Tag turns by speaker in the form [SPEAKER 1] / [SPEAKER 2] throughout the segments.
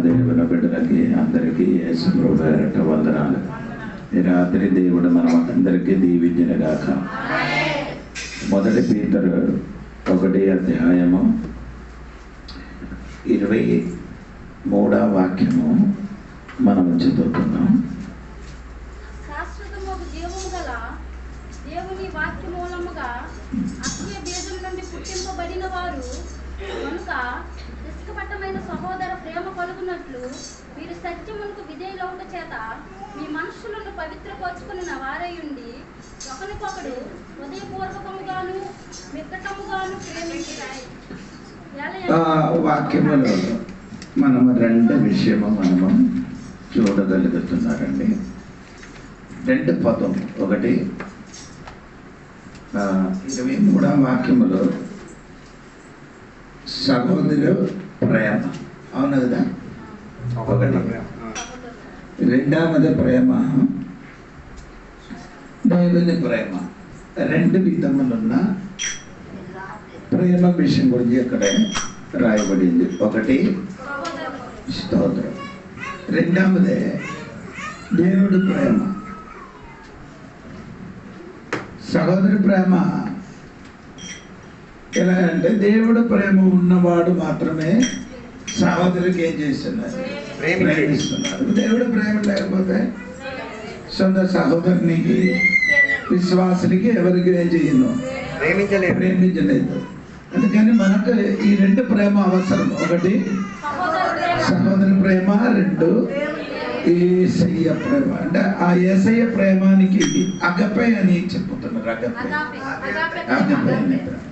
[SPEAKER 1] దేవుని బిడ్డలకి అందరికీ యేసు ప్రభువు పేరట వందనాలు. ఈ రాత్రి దేవుడు మనం అందరికీ దీవించునుగాక. మొదటి పీతరు 1వ అధ్యాయము 23వ వాక్యము మనం చదువుకున్నాం.
[SPEAKER 2] శాశ్వతమగు జీవము గల దేవుని వాక్య మూలముగా అక్షయ బీజం నుండి పుట్టింపబడిన వారు కనుక నిష్కపటమైన సహోదర ప్రేమ కలుగునట్లు మీరు సత్యమునకు విధేయులవుట చేత మీ మనుషులను పవిత్రపరుచుకున్న వారయుండి ఒకరికొకడు హృదయపూర్వకముగాను మిక్కటముగాను ప్రేమించుతాయి.
[SPEAKER 1] వాక్యములో మనము 2 విషయము మనము చూడగలుగుతున్నారండి. 2 పదం. ఒకటి 23వ వాక్యములో సహోదరు ప్రేమ, అవును కదా? ఒకటి. రెండవది ప్రేమ దేవుని ప్రేమ. 2 విధములున్న ప్రేమ విషయం గురించి అక్కడ రాయబడింది. ఒకటి స్తోత్రం, రెండవది దేవుడి ప్రేమ. సహోదరి ప్రేమ ఎలా అంటే దేవుడు ప్రేమ ఉన్నవాడు మాత్రమే సహోదరికి ఏం చేస్తున్నారు? ప్రేమిస్తున్నారు. దేవుడు ప్రేమ లేకపోతే సొంత సహోదరునికి విశ్వాసునికి ఎవరికి ఏం చేయను? ప్రేమించలేదు. అందుకని మనకు ఈ 2 ప్రేమ అవసరం. ఒకటి సహోదరి ప్రేమ, 2 యేసయ్య ప్రేమ. అంటే ఆ యేసయ్య ప్రేమానికి అగపే అని చెప్పుతున్నారు. అగపే అనే ప్రేమ.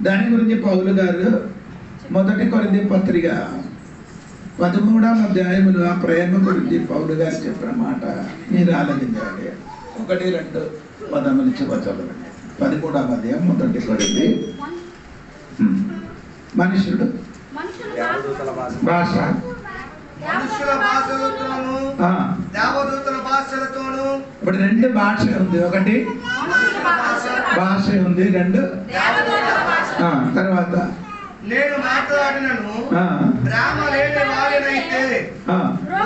[SPEAKER 1] దాని గురించి పౌలు గారు 1 కొరింథీ పత్రిక 13వ అధ్యాయములో ఆ ప్రేమ గురించి పౌలు గారు చెప్పిన మాట మీరు ఆలోచించాలి. 1-2 పదములు చదవండి. 13వ అధ్యాయం 1 కొరింథీ. మనుషుడు భాష,
[SPEAKER 3] మనుషుల భాషలతోను దేవదూతల భాషలతోను.
[SPEAKER 1] ఇప్పుడు 2 భాష ఉంది. ఒకటి భాష ఉంది, 2 తర్వాత
[SPEAKER 3] నేను మాట్లాడినను ప్రేమ లేని వారినైతే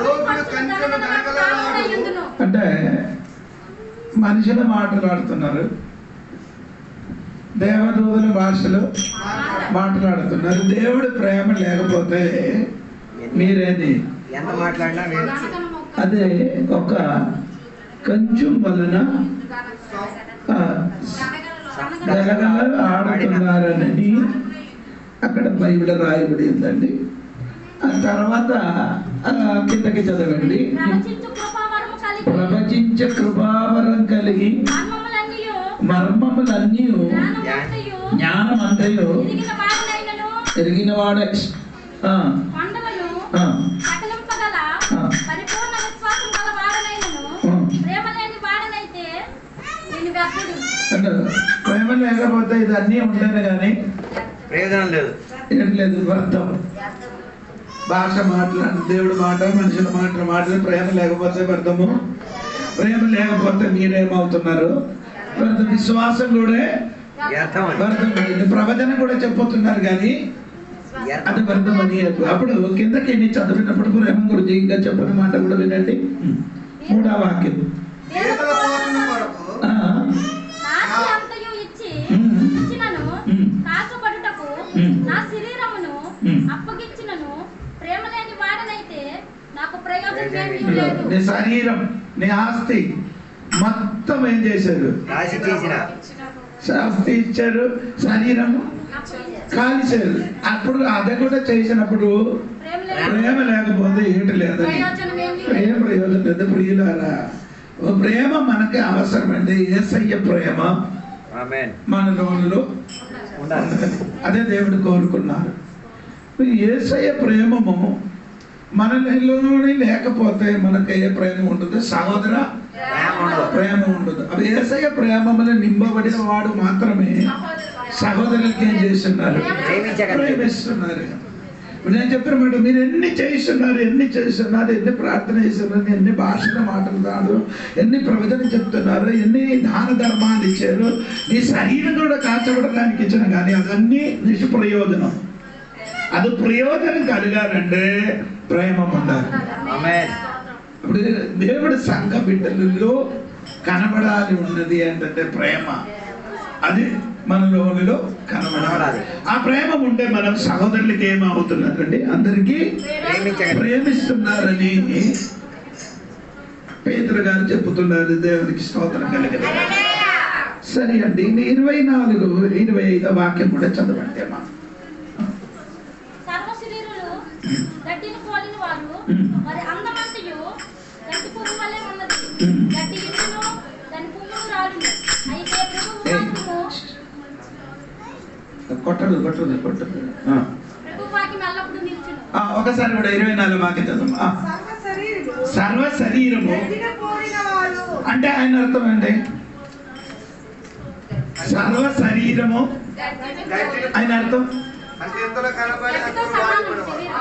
[SPEAKER 3] రోగులు కంచెలు గనగలవాడు.
[SPEAKER 1] అంటే మనుషులు మాట్లాడుతున్నారు, దేవదూతల భాషలు మాట్లాడుతున్నారు. దేవుడు ప్రేమ లేకపోతే మీరేది అదే ఒక కొంచెం వలన గలగల ఆడుతున్నారని అక్కడ బైబిల్ రాయబడి ఉందండి. ఆ తర్వాత కిందకి చదవండి. ప్రవచించ కృపావరం కలిగి మర్మములన్నీ జ్ఞానమంతయు ఎరిగిన వాడే ప్రేమ లేకపోతే ఇది అన్నీ ఉండేది కానీ
[SPEAKER 3] ప్రయోజనం లేదు.
[SPEAKER 1] ఏం లేదు. వ్యర్థం. భాష మాట్లాడు, దేవుడు మాట, మనుషుల మాటలు ప్రేమ లేకపోతే వ్యర్థము. ప్రేమ లేకపోతే మీరేమవుతున్నారు? వ్యర్థం. విశ్వాసం కూడా వ్యర్థం. ప్రవచన కూడా చెప్పుతున్నారు కానీ అది వ్యర్థం అని. అప్పుడు కిందకి చదివినప్పుడు ప్రేమ గురించి ఇంకా చెప్పిన మాట కూడా వినండి. 3వ వాక్యం. నీ శరీరం, నీ ఆస్తి మొత్తం ఏం చేశారు? శాస్తి ఇచ్చారు, శరీరం కాల్చారు. అప్పుడు అదే కూడా చేసినప్పుడు ప్రేమ లేకపోతే ఏంటి లేదని ఏం ప్రయోజనం లేదు. ప్రియులారా, ప్రేమ మనకి అవసరమండి. యేసయ్య ప్రేమ మన రోజులో అదే దేవుడు కోరుకున్నారు. యేసయ్య ప్రేమము మనలోనే లేకపోతే మనకు ఏ ప్రేమ ఉండదు? సహోదర ప్రేమ ఉండదు. అవి యేసయ్య ప్రేమలో నింపబడిన వాడు మాత్రమే సహోదరులకి ఏం చేస్తున్నారు? ప్రేమిస్తున్నారు. నేను చెప్పిన మాట, మీరు ఎన్ని చేస్తున్నారు, ఎన్ని ప్రార్థన చేస్తున్నారు, ఎన్ని భాషలు మాట్లాడుతున్నారు, ఎన్ని ప్రవచన చెప్తున్నారు, ఎన్ని దాన ధర్మాలు ఇచ్చారు, నీ శరీరం కూడా కాచబడడానికి ఇచ్చిన కానీ అదన్నీ నిష్ప్రయోజనం. అది ప్రయోజనం కలగాలంటే ప్రేమ ఉండాలి. ఇప్పుడు దేవుడి సంఘ బిడ్డలలో కనబడాలి ఉన్నది ఏంటంటే ప్రేమ. అది మన లోనిలో కనబడాలి. ఆ ప్రేమ ఉంటే మనం సహోదరులకి ఏమవుతున్నారండి, అందరికీ ప్రేమిస్తున్నారని పేతురు గారు చెప్పుతున్నారు. దేవునికి స్తోత్రం కలిగిన. సరే అండి, 24, 25 వాక్యం కూడా చదవండి అమ్మా.
[SPEAKER 2] సర్వశరీరులు గడ్డిని పోలిన వారు మరి అందమంతయు గడ్డి పువ్వు వలె ఉన్నది. గడ్డి ఇండును దాని పువ్వులు రాలును. అయితే
[SPEAKER 1] కొట్టదు
[SPEAKER 2] ప్రభు వాక్యం ఎల్లప్పుడూ నిలుచును.
[SPEAKER 1] ఒకసారి కూడా 24 వాక్యం చదువు. సర్వ శరీరము అంటే ఆయన అర్థం ఏంటి? సర్వ శరీరము ఆయన అర్థం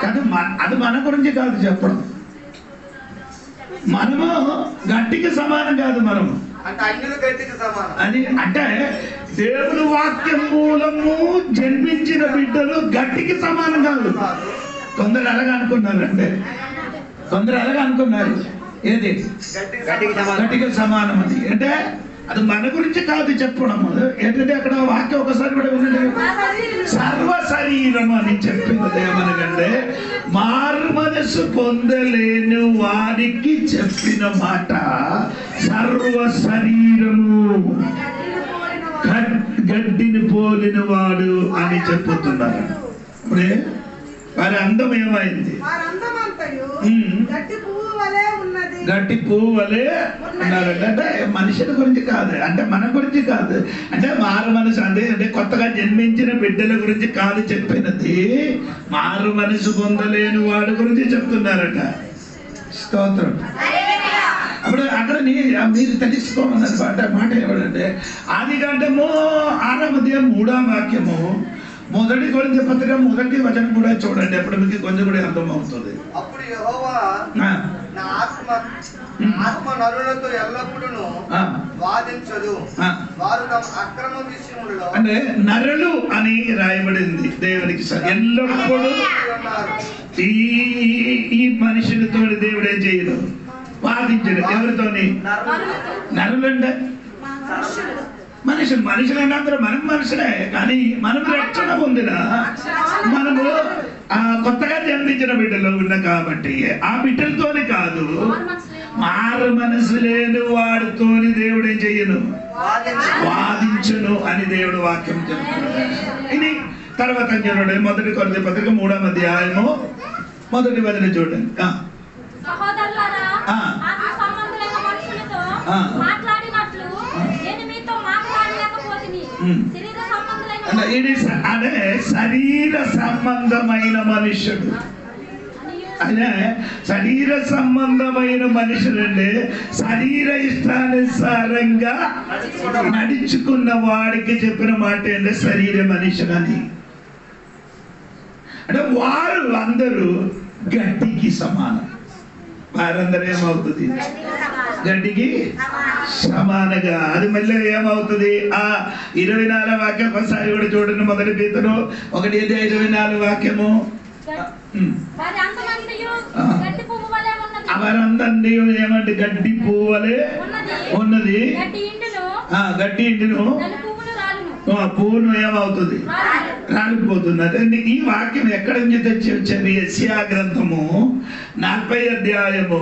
[SPEAKER 1] కాదు. అది మన గురించి కాదు చెప్పడం. మనము గట్టికి సమానం కాదు. మనము అది అంటే దేవుని వాక్యం మూలము జన్మించిన బిడ్డలు గట్టికి సమానం కాదు. కొందరు అలాగా అనుకున్నారు. అంటే కొందరు అలాగా అనుకున్నారు. ఏది గట్టికి సమానం అది అంటే అది మన గురించి కాదు చెప్పడం. ఏంటంటే అక్కడ వాక్యం ఒకసారి కూడా వినండి. సర్వ శరీరం అని చెప్పింది ఏమనగంటే మారు మనసు పొందలేని వారికి చెప్పిన మాట సర్వ శరీరము గడ్డిని పోలిన వాడు అని చెప్పుతున్నారు. ఇప్పుడే వారి అందం ఏమైంది? గట్టి పువ్వు వలె ఉన్నారంటే అంటే మనుషుల గురించి కాదు, అంటే మన గురించి కాదు, అంటే మారు మనసు అంటే కొత్తగా జన్మించిన బిడ్డల గురించి కాదు చెప్పినది. మారు మనసు పొందలేని వాడి గురించి చెప్తున్నారట. స్తోత్రం. అప్పుడు అక్కడ మీరు తెలుసుకోమన్నమాట మాట ఏమంటే ఆదికాండము 6వ అధ్యాయం 3వ వాక్యము 1 కొరింథీ పత్రిక 1వ వచనం కూడా చూడండి. అప్పుడు మీకు కొంచెం కూడా అర్థం అవుతుంది.
[SPEAKER 3] అప్పుడు యెహోవా నా ఆత్మ నరులతో ఎల్లప్పుడూ వాదించదు. వారు తమ అక్రమ విషయములలో
[SPEAKER 1] అంటే నరులు అని రాయబడింది. దేవునికి ఎల్లప్పుడూ ఈ మనుషులతో దేవుడే చేయడు, వాదించడు. ఎవరితోని? నరులంటే మనుషులైనా అందరూ మనం మనుషులే, కానీ మనం రక్షణ పొందిన మనము కొత్తగా జన్మించిన బిడ్డలో ఉన్నా కాబట్టి ఆ బిడ్డలతోనే కాదు, మారు మనసు లేని వాడితోని దేవుడు ఏం చెయ్యను, వాదించును అని దేవుడు వాక్యం చెప్తున్నాడు. ఇది తర్వాత చూడండి 1 కొరింథీ పత్రిక 3వ అధ్యాయము 1వ వచనం చూడండి. అదే శరీర సంబంధమైన మనుషుడు. అదే శరీర సంబంధమైన మనుషులంటే శరీర ఇష్టానుసారంగా నడుచుకున్న వాడికి చెప్పిన మాట ఏంటంటే శరీర మనుషులని. అంటే వారు అందరూ గడ్డికి సమానం. వారందరూ ఏమవుతుంది? గడ్డికి సమానంగా. అది మళ్ళీ ఏమవుతుంది? ఆ 24వ వాక్యం ఒకసారి కూడా చూడండి. 1 పేతురు 1:24 వాక్యము. వారందరినీ ఏమంటే గడ్డి పువ్వులే ఉన్నది. గడ్డి ఇంటిను పువ్వును ఏమవుతుంది? రాలిపోతుంది. అదే ఈ వాక్యం ఎక్కడి నుంచి తెచ్చి వచ్చారు? యెషయా గ్రంథము 40వ అధ్యాయము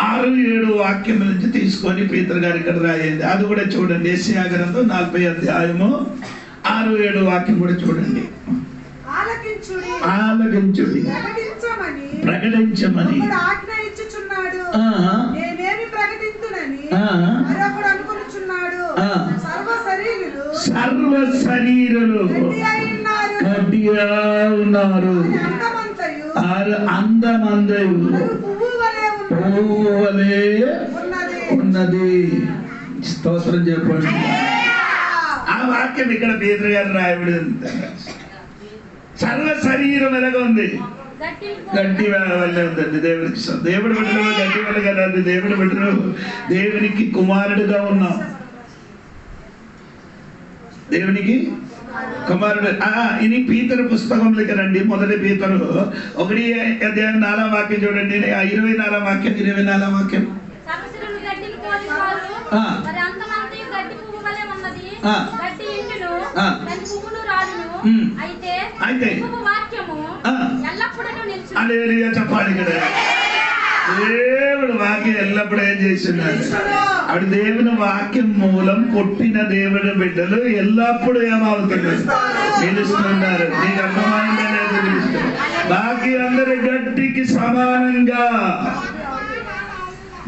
[SPEAKER 1] 6-7 వాక్యం నుంచి తీసుకొని పీతర్ గారు ఇక్కడ రాయండి. అది కూడా చూడండి. యెషయా గ్రంథం 40వ అధ్యాయము 6-7 వాక్యం కూడా చూడండి. ఆలకించుడి, ప్రకటించమని సర్వ శరీరులు గట్టిగా ఉన్నారు. అందమందయు పువ్వు వలె ఉన్నది. స్తోత్రం చెప్పండి. ఆ వాక్యం ఇక్కడ పేతురు గారు రాయబడి ఉంది. సర్వ శరీరం ఎలాగ ఉంది? గడ్డి వల్లే ఉందండి. దేవుడి బిడ్డలు గడ్డి వల్ల కదండి. దేవుడి బిడ్డలు దేవునికి కుమారుడుగా ఉన్నాం. దేవునికి కుమారుడు. ఇది పీతరు పుస్తకంలోకి రండి. మొదటి పీతరు 1:4 వాక్యం చూడండి. 24 వాక్యం 24 వాక్యం.
[SPEAKER 2] సర్వశిరులు గడ్డిని పోలిన వారు, మరి అంతమంతయు గడ్డి పువ్వు వలె ఉన్నది. గడ్డి ఎండును, దాని పువ్వులు రాలును. అయితే పువ్వు వాక్యము ఎల్లప్పుడూ నిలుచును.
[SPEAKER 1] హల్లెలూయా చెప్పాలి కదా. దేవుడు వాక్యం ఎల్లప్పుడూ ఏం చేస్తున్నారు? అప్పుడు దేవుని వాక్యం మూలం పుట్టిన దేవుని బిడ్డలు ఎల్లప్పుడూ ఏమవుతున్నారు? నిలుస్తున్నారు. నీకు అర్థమైందా లేదు? నిలుస్తున్నారు. బాకీ అందరి గడ్డికి సమానంగా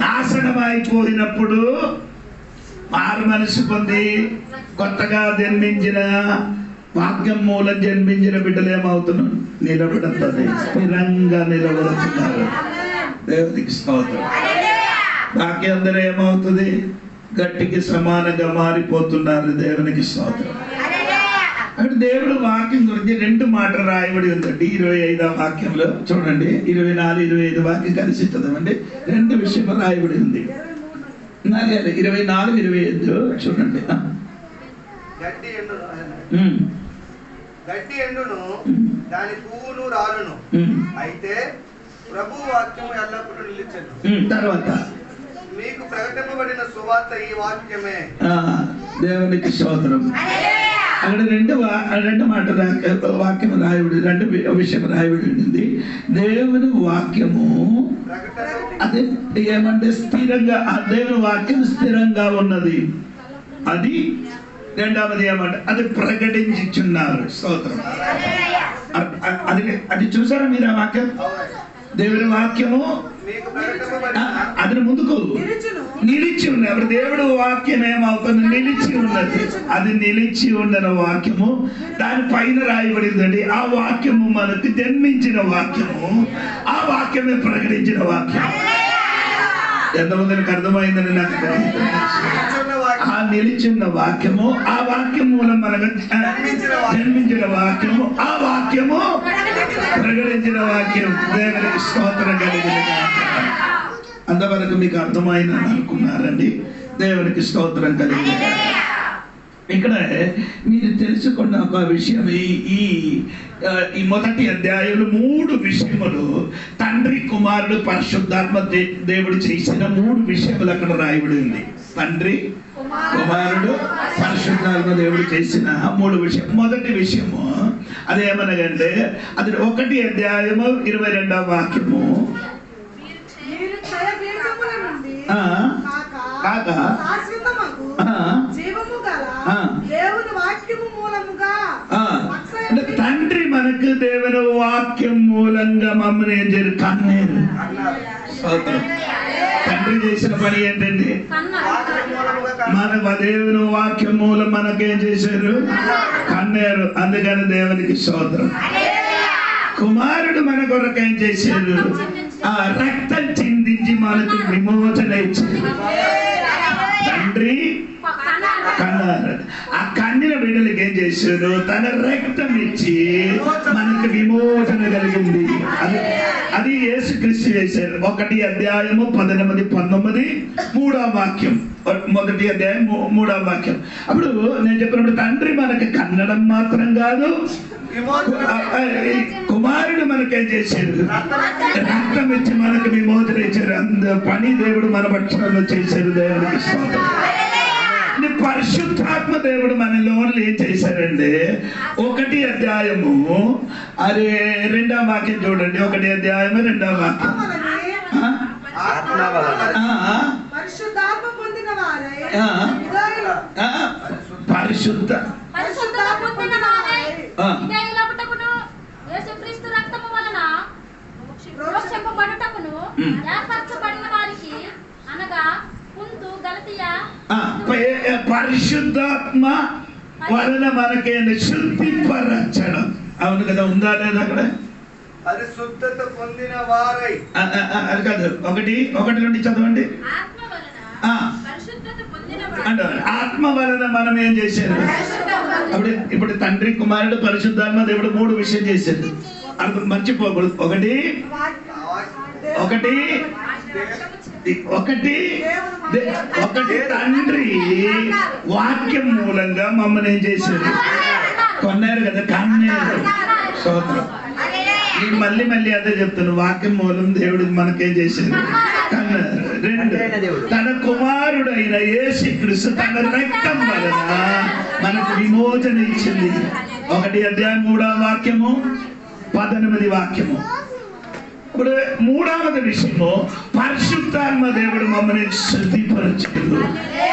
[SPEAKER 1] నాశనమైపోయినప్పుడు మారు మనసు పొంది కొత్తగా జన్మించిన వాక్యం మూలం జన్మించిన బిడ్డలు ఏమవుతున్నారు? నిలబడుతుంది. స్థిరంగా నిలబడుతున్నారు. దేవునికి స్తోత్రం. బాకీ అందరూ ఏమవుతుంది? గట్టికి సమానంగా మారిపోతున్నారు. దేవునికి స్తోత్రం. అంటే దేవుడు వాక్యం గురించి 2 మాటలు రాయబడి ఉందండి. 25వ వాక్యంలో చూడండి. 24, 25 వాక్యం కలిసి చదవండి. 2 విషయం రాయబడి ఉంది. 24, 25 చూడండి.
[SPEAKER 3] గడ్డి ఎండును, దాని పువ్వును రాలును. అయితే ప్రభు వాక్యము ఎల్లప్పుడూ నిలిచెను.
[SPEAKER 1] తర్వాత
[SPEAKER 3] మీకు ప్రకటింపబడిన సువార్త ఈ వాక్యమే.
[SPEAKER 1] దేవునికి స్తోత్రం. అక్కడ 2 మాటలు వాక్యం రాయబడి, 2 విషయం రాయబడి ఉంది. దేవుని వాక్యము అదే ఏమంటే స్థిరంగా, దేవుని వాక్యం స్థిరంగా ఉన్నది. అది రెండవది ఏమంటే అది ప్రకటించుచున్నారు. స్తోత్రం. అది చూసారా మీరు? ఆ వాక్యం, దేవుని వాక్యము అది ముందుకు నిలిచి ఉన్నది. అప్పుడు దేవుడు వాక్యం ఏమవుతుంది? నిలిచి ఉన్నది. అది నిలిచి ఉన్న వాక్యము దాని పైన రాయబడిందండి. ఆ వాక్యము మనకు జన్మించిన వాక్యము, ఆ వాక్యమే ప్రకటించిన వాక్యం. ఎంతమందికి అర్థమైందని నాకు తెలియదు. ఆ నిలిచిన వాక్యము, ఆ వాక్యం మూలం మనకు జన్మించిన వాక్యము, ఆ వాక్యము ప్రకటించిన వాక్యం. దేవునికి స్తోత్రం కలిగిన. అంతవరకు మీకు అర్థమైందని అనుకున్నారండి. దేవునికి స్తోత్రం కలిగిన. ఇక్కడ మీరు తెలుసుకున్న ఒక విషయం, ఈ మొదటి అధ్యాయంలో 3 విషయములు తండ్రి, కుమారుడు, పరిశుద్ధాత్మ దేవుడు చేసిన 3 విషయములు అక్కడ రాయబడి ఉంది. తండ్రి, కుమారుడు, పరిశుద్ధాత్మ దేవుడు చేసిన 3 విషయం. మొదటి విషయము అదేమనగంటే అది 1 అధ్యాయము 22వ వాక్యము. తండ్రి మనకు దేవుని వాక్యం మూలంగా మమ్మల్ని ఏం చేయరు? కన్నేరు. తండ్రి చేసిన పని ఏంటండి? మన దేవుని వాక్యం మూలం మనకేం చేశారు? కన్నేరు. అందుకని దేవునికి స్తోత్రం. కుమారుడు మన కొరకు ఏం చేశారు? ఆ రక్తం చిందించి మనకు విమోచన ఇచ్చారు. తండ్రి కన్నారు. ఆ కన్నిన బిడ్డలకి ఏం చేశారు? తన రక్తం ఇచ్చి మనకు విమోచన కలిగింది. అది యేసుక్రీస్తు చేశారు. 1 అధ్యాయము 18, 19 3వ వాక్యం. 1 అధ్యాయం 3వ వాక్యం. అప్పుడు నేను చెప్పినప్పుడు తండ్రి మనకు కన్నడం మాత్రం కాదు, కుమారుడు మనకేం చేశారు? రక్తం ఇచ్చి మనకు విమోచన ఇచ్చారు. అంత పని దేవుడు మన పక్షంలో చేశారు. దేవుడికి స్తోత్రం. పరిశుద్ధాత్మ దేవుడు మనలో ఏం చేశారంటే 1 అధ్యాయము 2వ వాక్యం చూడండి. 1 అధ్యాయము 2వ వాక్యం. పరిశుద్ధ
[SPEAKER 2] యేసుక్రీస్తు రక్తము వలన రక్షింపబడుటకును ఏర్పరచబడిన వారికి, అనగా పుంతు, గలతీయ,
[SPEAKER 1] పరిశుద్ధాత్మ వలన మనకేంటి? శుద్ధిపరచడం. అవును కదా? ఉందా లేదా అక్కడ?
[SPEAKER 3] పరిశుద్ధత పొందిన వారై.
[SPEAKER 1] అది కాదు. 1 నుండి చదవండి. అంటారు ఆత్మ వలన మనం ఏం చేశారు? ఇప్పుడు తండ్రి, కుమారుడు, పరిశుద్ధాత్మ దేవుడు 3 విషయం చేశారు. అది మర్చిపోకూడదు. ఒకటి తండ్రి వాక్యం మూలంగా మమ్మల్ని ఏం చేశారు? కొన్నారు కదా, కన్నేరు. స్తోత్రం. నేను మళ్ళీ మళ్ళీ అదే చెప్తాను, వాక్యం మూలం దేవుడు మనకేం చేసింది, కన్నారు. రెండు, తన కుమారుడైన యేసుక్రీస్తు తన రక్తం వలన మనకు విమోచన ఇచ్చింది. 1 అధ్యాయం 3వ వాక్యము 18 వాక్యము. ఇప్పుడు 3వది విషయము, పరిశుద్ధాత్మ దేవుడు మమ్మల్ని శుద్ధిపరచుడు.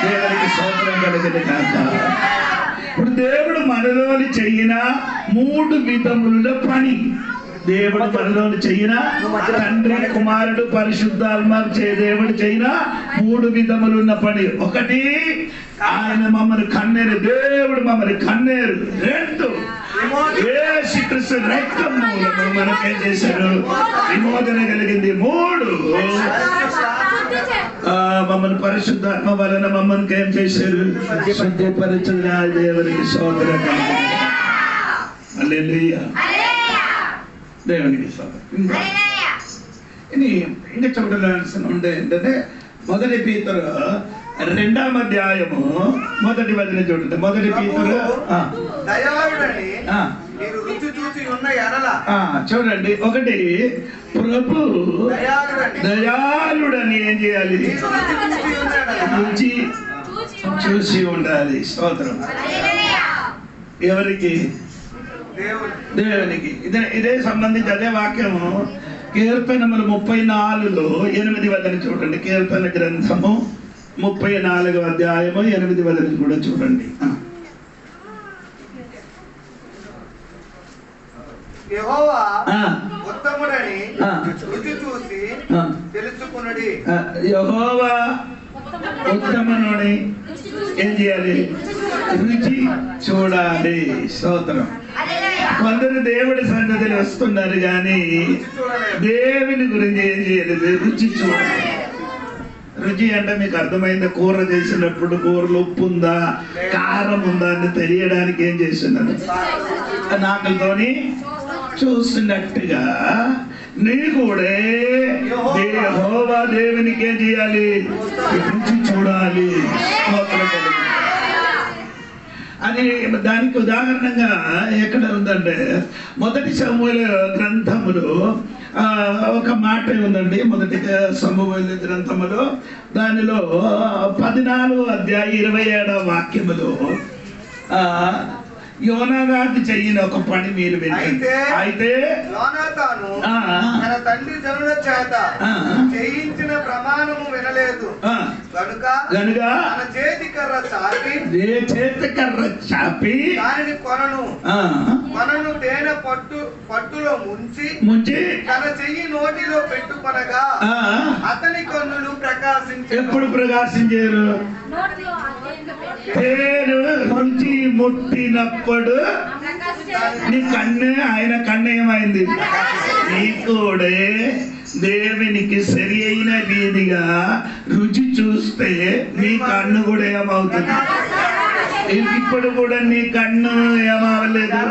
[SPEAKER 1] దేవునికి స్తోత్రం కలుగును గాక. ఇప్పుడు దేవుడు మనలోని చెయ్యిన 3 విధముల పని. దేవుడు మనలోని చెయ్యిన, తండ్రి కుమారుడు పరిశుద్ధాత్మ దేవుడు చెయ్యిన 3 విధములున్న పని. 1, ఆయన మమ్మల్ని కన్నేరు, దేవుడు మమ్మల్ని కన్నేరు. 2, యేసుక్రీస్తు రక్తం మూలము మనకేం చేశారు, విమోచన కలిగింది. 3, మమ్మల్ని పరిశుద్ధాత్మ వలన మమ్మల్ని ఏం చేశారు, శుద్ధిపరచున. దేవునికి స్తోత్రం కలుగును. హల్లెలూయా. దేవునికి స్తోత్రం. ఇది ఇంకా చూడాల్సిన ఉండే ఏంటంటే 1 పీతరు 2వ అధ్యాయము 1వ వచనం చూడండి. 1 పీతరు
[SPEAKER 3] దయాళుడని మీరు రుచి చూసి ఉన్న ఎడల.
[SPEAKER 1] చూడండి, 1, ప్రభు దయాళుడని ఏం చేయాలి, రుచి చూసి ఉండాలి. స్తోత్రం. ఎవరికి, దేవునికి. ఇదే సంబంధించి అదే వాక్యము కీర్తనములు 34లో 8వ వచనం చూడండి. కీర్తన గ్రంథము 34వ అధ్యాయము 8వ వచనం కూడా చూడండి.
[SPEAKER 3] యెహోవా ఉత్తముడని రుచి చూసి తెలుసుకున్నది.
[SPEAKER 1] యెహోవా ఉత్తముడని ఏం చేయాలి, రుచి చూడాలి. స్తోత్రం. కొందరు దేవుడి సన్నిధిలో వస్తున్నారు కానీ దేవుని గురించి ఏం చేయలేదు, రుచి చూడాలి. రుచి అంటే మీకు అర్థమైందా, కూర చేసినప్పుడు కూరలో ఉప్పు ఉందా కారం ఉందా అని తెలియడానికి ఏం చేస్తున్నారు, నాకులతోని చూసినట్టుగా నీ కూడా యెహోవా దేవునికి ఏం చేయాలి, రుచి చూడాలి. అని దానికి ఉదాహరణగా ఎక్కడ ఉందంటే 1 సమూయేలు గ్రంథములో ఒక మాట ఉందండి. 1 సమూయేలు గ్రంథములో దానిలో 14వ అధ్యాయం 27వ వాక్యములో యోనాగాది చెయ్యిన ఒక పని మీరు వినండి. అయితే
[SPEAKER 3] యోనాతాను తన తండ్రి జనుల చేత చేయించిన ప్రమాణము వినలేదు కనుక తన చేతికర్ర చాపి దానిని కొనను తేనె పట్టులో ముంచి తన చెయ్యి నోటిలో పెట్టుకొనగా అతని కన్నులు ప్రకాశించారు.
[SPEAKER 1] ఎప్పుడు ప్రకాశించారు, తేనె రుచి ముట్టినప్పుడు నీ కన్ను, ఆయన కన్ను ఏమైంది, నీ కూడా దేవునికి సరి అయిన రీతిగా రుచి చూస్తే నీ కన్ను కూడా ఏమవుతుంది. ఇప్పుడు కూడా నీ కన్ను ఏమవ్వలేదు,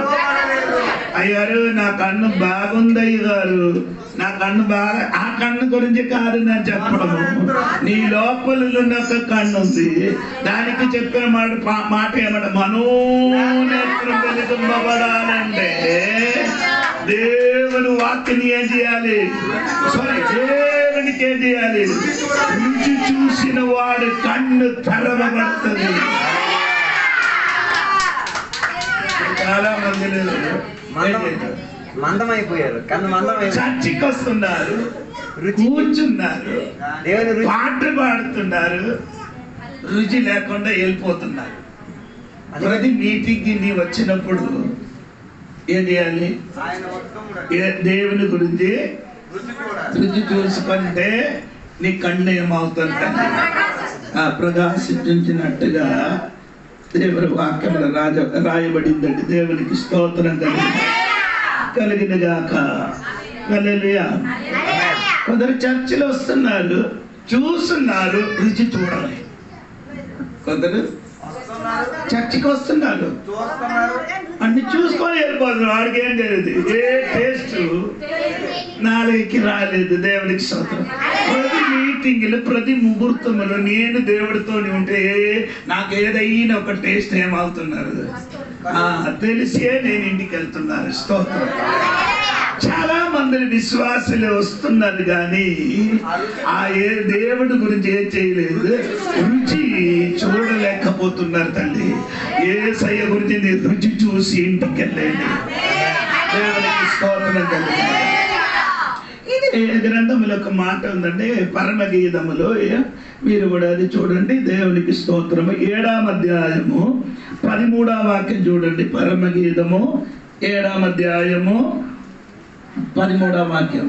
[SPEAKER 1] అయ్యారు నా కన్ను బాగుంది అయ్యారు, నా కన్ను బాగా, ఆ కన్ను గురించి కాదు నేను చెప్పడము, నీ లోపల ఒక కన్ను ఉంది, దానికి చెప్పిన మాట ఏమంటే మనోనేత్రం వెలుగుంపబడాలంటే దేవుని వాక్యని ఏం చేయాలి, దేవునికి ఏం చేయాలి, రుచి చూసిన వాడు కన్ను తెరవబడుతుంది. చాలా మంది
[SPEAKER 4] మందమైపోయారు, కన్ను మందమైపోయారు.
[SPEAKER 1] చర్చికి వస్తున్నారు, కూర్చున్నారు, పాటలు పాడుతున్నారు, రుచి లేకుండా వెళ్ళిపోతున్నారు. ప్రతి మీటింగ్ ని వచ్చినప్పుడు ఏం చేయాలి, దేవుని గురించి రుచి చూసుకుంటే నీ కన్ను ఏమవుతుంది, ప్రకాశించినట్టుగా దేవుని వాక్యంలో రాయబడిందండి. దేవునికి స్తోత్రం కలిగిన గాక. హల్లెలూయా. కొందరు చర్చిలో వస్తున్నారు, చూస్తున్నారు, రుచి చూడాలి. కొందరు చర్చికి వస్తున్నారు, అన్ని చూసుకొని వెళ్ళిపోతున్నారు, వాడికి ఏం తెలియదు, ఏ టేస్ట్ నాలుగుకి రాలేదు. దేవునికి స్తోత్రం. ప్రతి మీటింగ్లు, ప్రతి ముహూర్తంలో నేను దేవుడితో ఉంటే నాకు ఏదైనా ఒక టేస్ట్ ఏమవుతున్నారు, తెలిసే నేను ఇంటికి వెళ్తున్నాను. స్తోత్రం. చాలా మంది విశ్వాసులు వస్తున్నారు కానీ ఏ దేవుడి గురించి ఏం చేయలేదు, రుచి చూడలేకపోతున్నారు. తల్లి యేసయ్య గురించి నేను రుచి చూసి ఇంటికి వెళ్ళండి. దేవునికి స్తోత్రం. తల్లి గ్రంథములో ఒక మాట ఉందండి, పరమగీతములో, మీరు కూడా అది చూడండి. దేవునికి స్తోత్రము. 7వ అధ్యాయము 13వ వాక్యం చూడండి. పరమగీతము 7వ అధ్యాయము 13వ వాక్యం.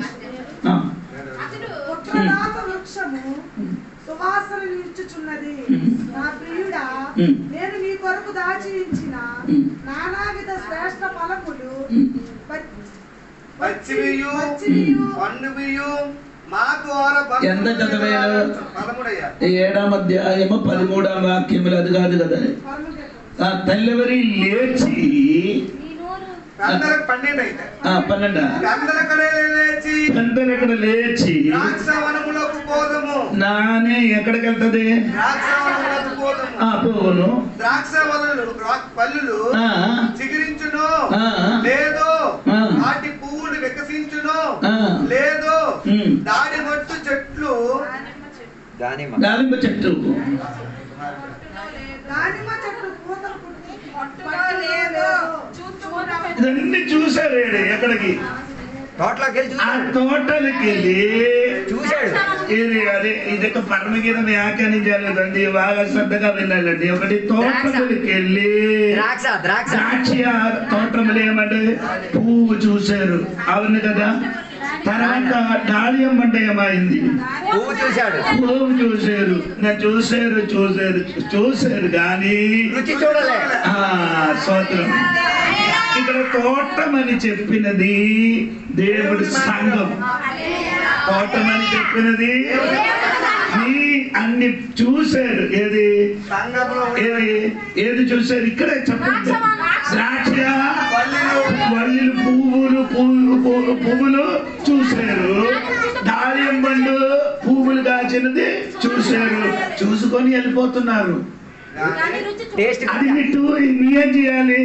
[SPEAKER 5] నేను నీ కొరకు దాచి ఉంచిన నానావిధ శ్రేష్ఠ ఫలములు
[SPEAKER 1] ఎంత చదివారు? 7వ అధ్యాయము 13వ వాక్యములు. అది కాదు కదా, తెల్లవరి లేచి 12 లేచి నానే ఎక్కడికి వెళ్తుంది? పోవును.
[SPEAKER 3] ద్రాక్ష పళ్ళు చిగురించును లేదో, వాటి పువ్వులు వికసించును లేదో, దానిమ్మ చెట్లు
[SPEAKER 1] ఇదన్నీ చూసారు. ఎక్కడికి? తోటలకి వెళ్ళి చూశాడు. ఇది పరమగీతం వ్యాఖ్యానించాలండి, బాగా శ్రద్ధగా వినాలండి. ఒకటి తోటలకి వెళ్ళి ద్రాక్ష తోటములు ఏమంటే పువ్వు చూశారు, అవును కదా. తర్వాత డాలియం అంటే ఏమైంది? పువ్వు చూశారు. చూశారు కానీ స్తోత్రం. ఇక్కడ తోటమని చెప్పినది దేవుడి సంఘం. తోటమని చెప్పినది అన్ని చూశారు. ఏది చూశారు? ఇక్కడే చెప్పండి. ద్రాక్ష పువ్వులు చూశారు, దానిమ్మ పండు పువ్వులు కాచినది చూశారు. చూసుకొని వెళ్ళిపోతున్నారు. అది ఏం చేయాలి?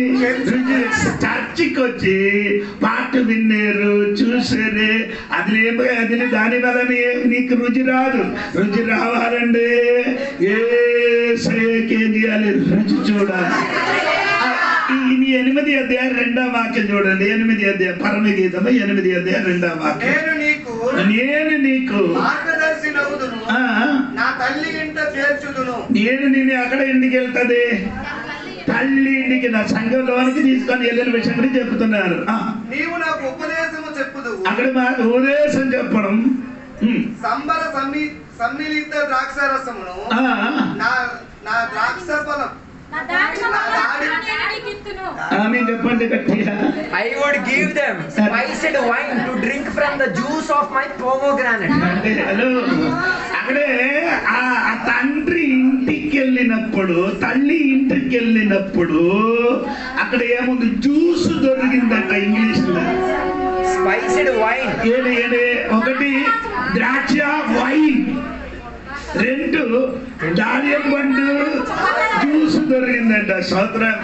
[SPEAKER 1] చర్చికి వచ్చి పాట విన్నారు, చూసారు. అది దాని వలన నీకు రుచి రాదు. రుచి రావాలండి ఏం చేయాలి? రుచి చూడాలి. 8వ అధ్యాయం 2వ వాక్యం చూడండి. 8వ అధ్యాయం పరమగీతము 8వ అధ్యాయం 2వ వాక్యం. నేను నీకు నేను నిన్ను అక్కడ ఇంటికి వెళ్తుంది, తల్లి ఇంటికి, నా సంఘంలోనికి తీసుకొని వెళ్ళిన విషయం గురించి చెప్తున్నారు. అక్కడ మాకు ఉపదేశం చెప్పడం.
[SPEAKER 3] సమ్మిళిత ద్రాక్ష రసమును నా ద్రాక్ష ఫలం
[SPEAKER 1] చెప్పండి గట్టిగా.
[SPEAKER 4] I would give them spiced wine to drink from the juice of my pomegranate.
[SPEAKER 1] అంటే హలో, అక్కడే ఆ తండ్రి ఇంటికి వెళ్ళినప్పుడు, తల్లి ఇంటికి వెళ్ళినప్పుడు అక్కడ ఏముంది? జ్యూస్ దొరికిందట ఇంగ్లీష్ లో.
[SPEAKER 4] Spiced wine.
[SPEAKER 1] ఒకటి ద్రాక్ష వైన్, 2 దానిమ్మ పండు జ్యూస్ దొరికిందంట. స్తోత్రం.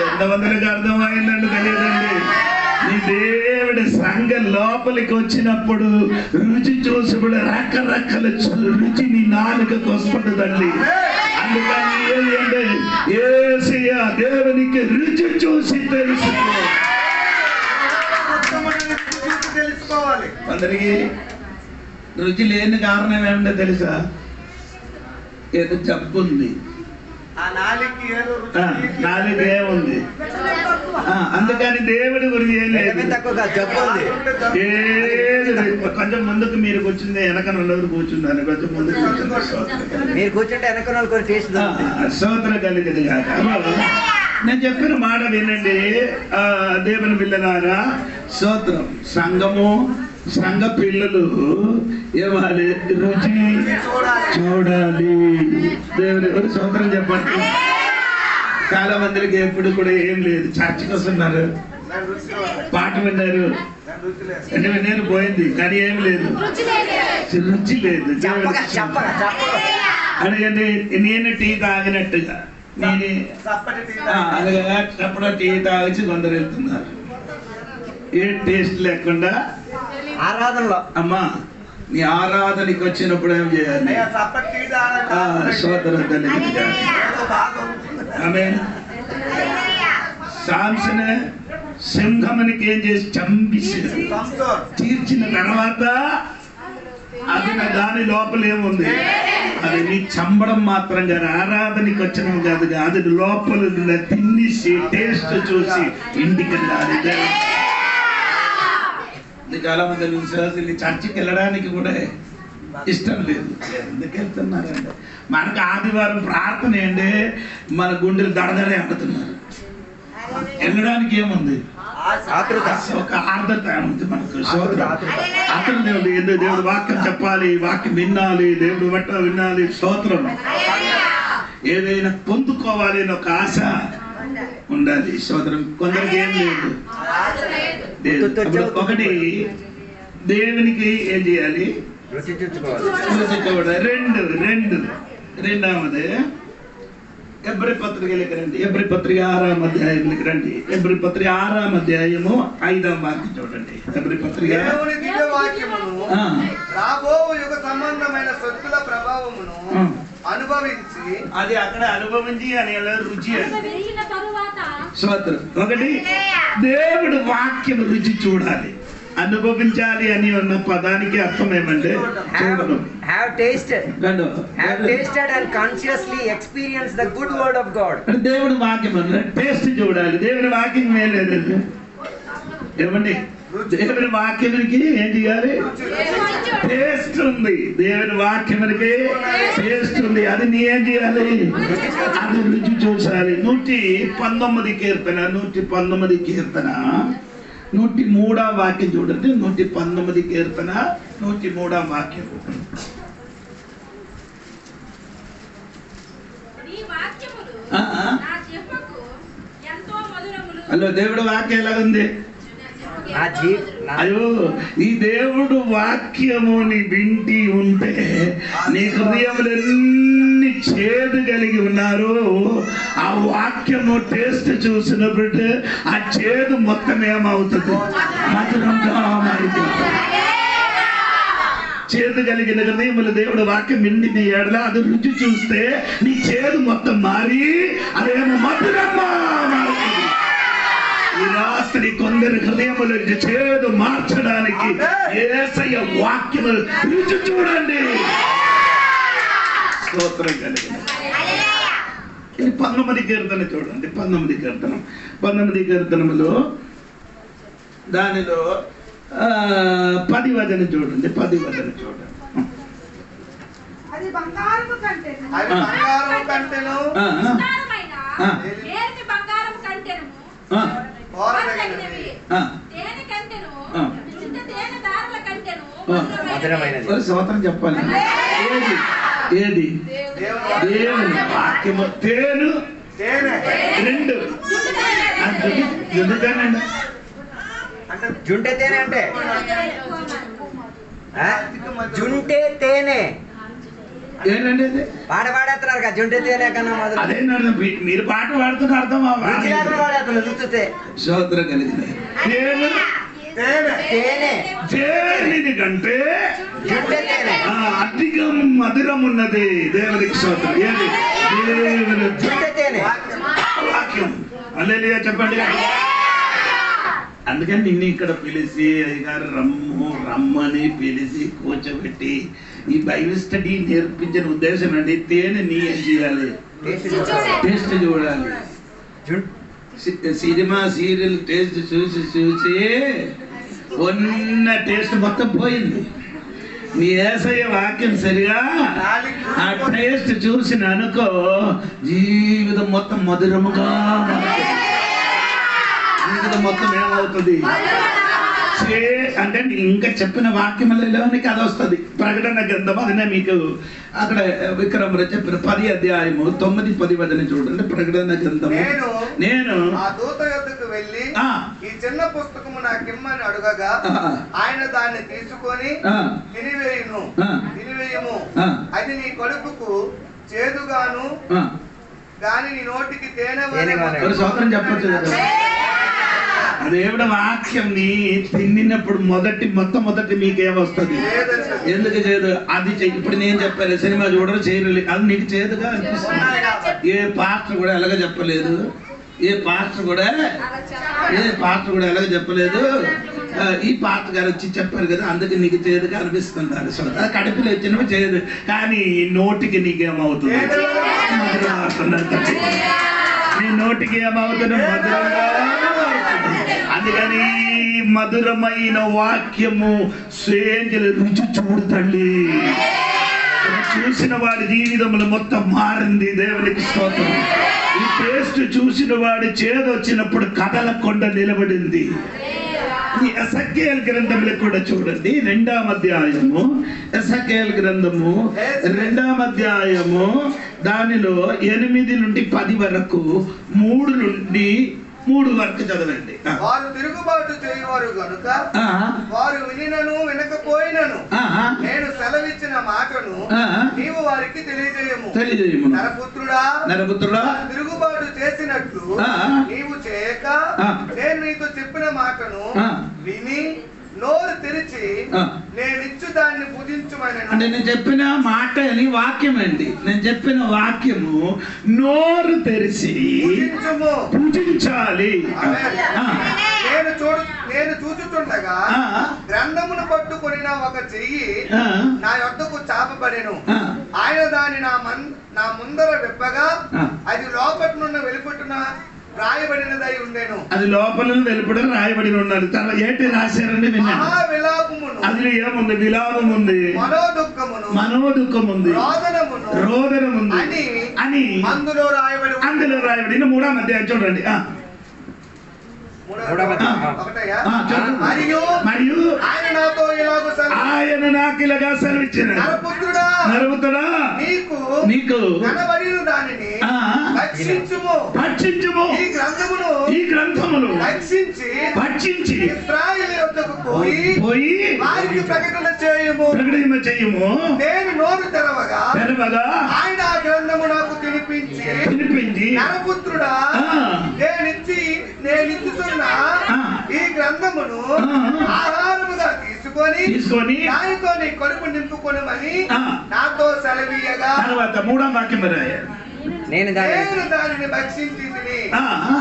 [SPEAKER 1] ఎంతమందికి అర్థమైందంటే తెలియదండి. ఈ దేవుడి సంఘం లోపలికి వచ్చినప్పుడు రుచి చూసి కూడా రకరకాల రుచి నీ నాలుకకు వస్తుందండి. అందుకని ఏంటంటే యేసయ్య దేవునికి రుచి చూసి తెలుసుకోవాలి. అందరికి రుచి లేని కారణం ఏమిటో తెలుసా? ఏదో జబ్బు ఉంది, నాలుగు ఏముంది. అందుకని దేవుడి గురించి ఏం లేదు. కొంచెం ముందుకు మీరు కూర్చుంది, వెనక నలుగురు కూర్చున్నారు. కొంచెం ముందుకు
[SPEAKER 4] మీరు కూర్చుంటే వెనక
[SPEAKER 1] స్తోత్రం కలిగింది కాక. నేను చెప్పిన మాట వినండి దేవుని పిల్లలారా. స్తోత్రం. సంఘము, సంఘ పిల్లలు ఏవాలి? రుచి చూడాలి. దేవుని ఎవరు స్తోత్రం చెప్పండి. చాలా మందికి ఎప్పుడు కూడా ఏం లేదు. చర్చకి వస్తున్నారు, పాట విన్నారు, అంటే నేను పోయింది కానీ ఏం లేదు, రుచి లేదు. అడగండి, నేను టీ తాగినట్టుగా అలాగే అప్పుడు టీ తాగిచి కొందరు వెళ్తున్నారు. ఏ టేస్ట్ లేకుండా
[SPEAKER 4] ఆరాధనలో
[SPEAKER 1] అమ్మా నీ ఆరాధనకి వచ్చినప్పుడు ఏం చేయాలి? సోదరు సాంసన్ సింహమునికి ఏం చేసి చంపేసి తీర్చిన తర్వాత అది దాని లోపల ఏముంది? అది నీ చంపడం మాత్రం కాదు, ఆరాధనకి వచ్చిన కాదు, అది లోపల తినేసి టేస్ట్ చూసి ఇంటికి వెళ్ళాలి. చాలా మంది విశ్వాసులు చర్చికి వెళ్ళడానికి కూడా ఇష్టం లేదు. ఎందుకు వెళ్తున్నారంటే మనకు ఆదివారం ప్రార్థన ఏంటి, మన గుండెలు దడదడే ఆడుతున్నారు. వెళ్ళడానికి ఏముంది? ఒక ఆర్ద్రత ఉంది మనకు. అతను దేవుడు ఎందుకు దేవుడు వాక్యం చెప్పాలి, వాక్యం వినాలి, దేవుడు బట్ట వినాలి, స్తోత్రం ఏదైనా పొందుకోవాలి అని ఒక ఆశ ఉండాలి. స్తోత్రం కొందరికి ఏం లేదు. ఒకటి దేవునికి ఏం చేయాలి? రెండవది ఎబ్రి పత్రికలకు రండి. ఎబ్రి పత్రిక 6వ అధ్యాయంలోకి రండి. ఎబ్రి పత్రిక 6వ అధ్యాయము 5వ వాక్యం చూడండి. ఎబ్రి పత్రిక
[SPEAKER 3] రాబో యుగ సంబంధమైన సత్తుల ప్రభావమును అనుభవించి
[SPEAKER 1] అది అక్కడ అనుభవించి అని రుచి స్తోత్రం. ఒకటి దేవుడు వాక్యం రుచి చూడాలి, అనుభవించాలి అని ఉన్న పదానికి అర్థం ఏమంటే
[SPEAKER 4] have tasted and consciously experienced the good word of God.
[SPEAKER 1] దేవుడు వాక్యం అంటే టేస్ట్ చూడాలి. దేవుడి వాక్యం మేలేదు ఏమండి? దేవుని వాక్యానికి ఏం చేయాలి? టేస్ట్ ఉంది. దేవుని వాక్యానికి టేస్ట్ ఉంది, అది నీ ఏం చేయాలి? అది రుచి చూసాలి. 119 కీర్తన 119 కీర్తన 103వ వాక్యం చూడండి. 119 కీర్తన 103వ వాక్యం. హలో, దేవుడు వాక్యం ఎలాగుంది? అయ్యో, ఈ దేవుడు వాక్యముని వింటి ఉంటే నీ హృదయంలో ఎన్ని చేదు కలిగి ఉన్నారు, ఆ వాక్యము టేస్ట్ చూసినప్పుడు ఆ చేదు మొత్తం ఏమవుతుంది? మధురంగా మారిపోతుంది. చేదు కలిగిన హృదయములు దేవుడు వాక్యం విండిన ఏడల అది రుచి చూస్తే నీ చేదు మొత్తం మారి అదేమో మధురంగా మారుతుంది. ఈ రాత్రి కొందరి హృదయములు చేదు మార్చడానికి యేసయ్య వాక్యములు రుచి చూడండి. స్తోత్రం కలిగిన 19 కీర్తన చూడండి. 19 కీర్తనములో దానిలో 10 వచనం చూడండి. 10 వచనం చూడండి.
[SPEAKER 5] అది బంగారము కంటెను
[SPEAKER 1] స్తోత్రం చెప్పాలి. ఏది? దేవుని వాక్యము తేను 2 ఎందుకనండి?
[SPEAKER 4] జుంటే తేనె అంటే జుంటే తేనె
[SPEAKER 1] ఏంటంటే
[SPEAKER 4] పాట పాడేస్తున్నారు కదా, జుంటే తేనె కన్నా మొదలు.
[SPEAKER 1] అదే మీరు పాట పాడుతున్న అర్థం స్తోత్రం కలిగిన తేనె కంటే అధికం మధురం ఉన్నది దేవునికి స్తోత్రం. ఏది? దేవుని వాక్యం. హల్లెలూయా చెప్పండి. అందుకని నిన్ను ఇక్కడ పిలిచి అయ్యగారు రమ్మని పిలిచి కూర్చోబెట్టి ఈ బైబిల్ స్టడీ నేర్పించిన ఉద్దేశం అండి. తేనె నీ ఏం చేయాలి? టేస్ట్ చూడాలి. సినిమా సీరియల్ టేస్ట్ చూసి ఉన్న టేస్ట్ మొత్తం పోయింది. నీ యేసయ్య వాక్యం సరిగా ఆ టేస్ట్ చూసిన అనుకో, జీవితం మొత్తం మధురముగా, జీవితం మొత్తం ఏమవుతుంది అంటే ఇంకా చెప్పిన వాక్యములలోనికి అది వస్తుంది. ప్రకటన గ్రంథం అదినే మీకు అక్కడ విక్రమరావు చెప్పిన 10వ అధ్యాయము 9-10 వచనం చూడండి. ప్రకటన గ్రంథము. నేను
[SPEAKER 3] ఆ దూత యొద్దకు వెళ్ళి ఈ చిన్న పుస్తకము నాకిమ్మని అడగగా ఆయన దాన్ని తీసుకొని తినివేయుము, అది నీ కడుపుకు చేదుగాను కానీ నీ నోటికి తేనె
[SPEAKER 1] ఒక సోదరం చెప్పచ్చు కదా, దేవుడి వాక్యం ని తిన్నప్పుడు మొట్టమొదటి మీకేమొస్తుంది? ఎందుకు చేయదు? అది ఇప్పుడు నేను చెప్పాను, సినిమా చూడరు చేయలేదు, అది నీకు చేదుగా అనిపిస్తుంది. ఏ పాస్టర్ కూడా ఎలాగ చెప్పలేదు, ఏ పాస్టర్ కూడా ఎలాగ చెప్పలేదు. ఈ పాస్టర్ గారు వచ్చి చెప్పారు కదా, అందుకే నీకు చేదుగా అనిపిస్తున్నారు. కడుపులో వచ్చినప్పుడు చేయదు, కానీ నోటికి నీకేమవుతుంది? నీ నోటికి ఏమవుతుంది? మధురంగా. అందుకని మధురమైన వాక్యము స్వేంజల రుచి చూడు తల్లి. చూసిన వాడి జీవితంలో మొత్తం మారింది. దేవునికి స్తోత్రం. ఈ టేస్ట్ చూసిన వాడి చేదొచ్చినప్పుడు కదలకుండా నిలబడింది. ఎసకేల్ గ్రంథంలో కూడా చూడండి, 2వ అధ్యాయము, ఎసకేల్ గ్రంథము 2వ అధ్యాయము, దానిలో 8 నుండి 10 వరకు, 3 నుండి 3 వరకు చదవండి.
[SPEAKER 3] వారు తిరుగుబాటు చేయవారు గనుక వారు వినినను వినకపోయినను నేను సెలవిచ్చిన మాటను నీవు వారికి తెలియజేయము. నరపుత్రుడా, తిరుగుబాటు చేసినట్లు నీవు చేయక నేను నీతో చెప్పిన మాటను విని నోరు తెరిచి నేనిచ్చు దాన్ని పూజించుమని.
[SPEAKER 1] అంటే నేను చెప్పిన మాట అని వాక్యం అండి. నేను చెప్పిన వాక్యము నోరు తెరిచి పూజించాలి.
[SPEAKER 3] నేను చూచుచుండగా గ్రంథమును పట్టుకొని ఒక చెయ్యి నా యొద్దకు చాపబడెను. ఆయన దాన్ని నా ముందర విప్పగా అది లోపటి నుండి వెలుపట్టున రాయబడినదై ఉండేను.
[SPEAKER 1] అది లోపల వెలుపడ రాయబడి ఉన్నది. తర్వాత ఏంటి రాశారని విన్నాను. అది ఏముంది? విలాపం ఉంది, మనోదుఖం ఉంది, రోదనం ఉంది అని అందులో రాయబడి. 3వ అధ్యాయం చూడండి. మరియు ఆయన నాకు ఇలాగా సెలవిచ్చిన, నరపుత్రుడా, నీకు భక్షించుము, ఈ గ్రంథమును భక్షించి పోయి
[SPEAKER 3] ప్రకటన చేయము. నేను నోరు తెరవగా ఆయన ఆ గ్రంథము నాకు తినిపించి నరపుత్రుడా, నేనిచ్చుతున్న ఈ గ్రంథమును ఆహారముగా తీసుకొని దానితో నీ కడుపు నింపుకొనమని నాతో సెలవీయగా.
[SPEAKER 1] తర్వాత 3వ వాక్యం
[SPEAKER 4] నేను
[SPEAKER 3] దానిని భక్షించి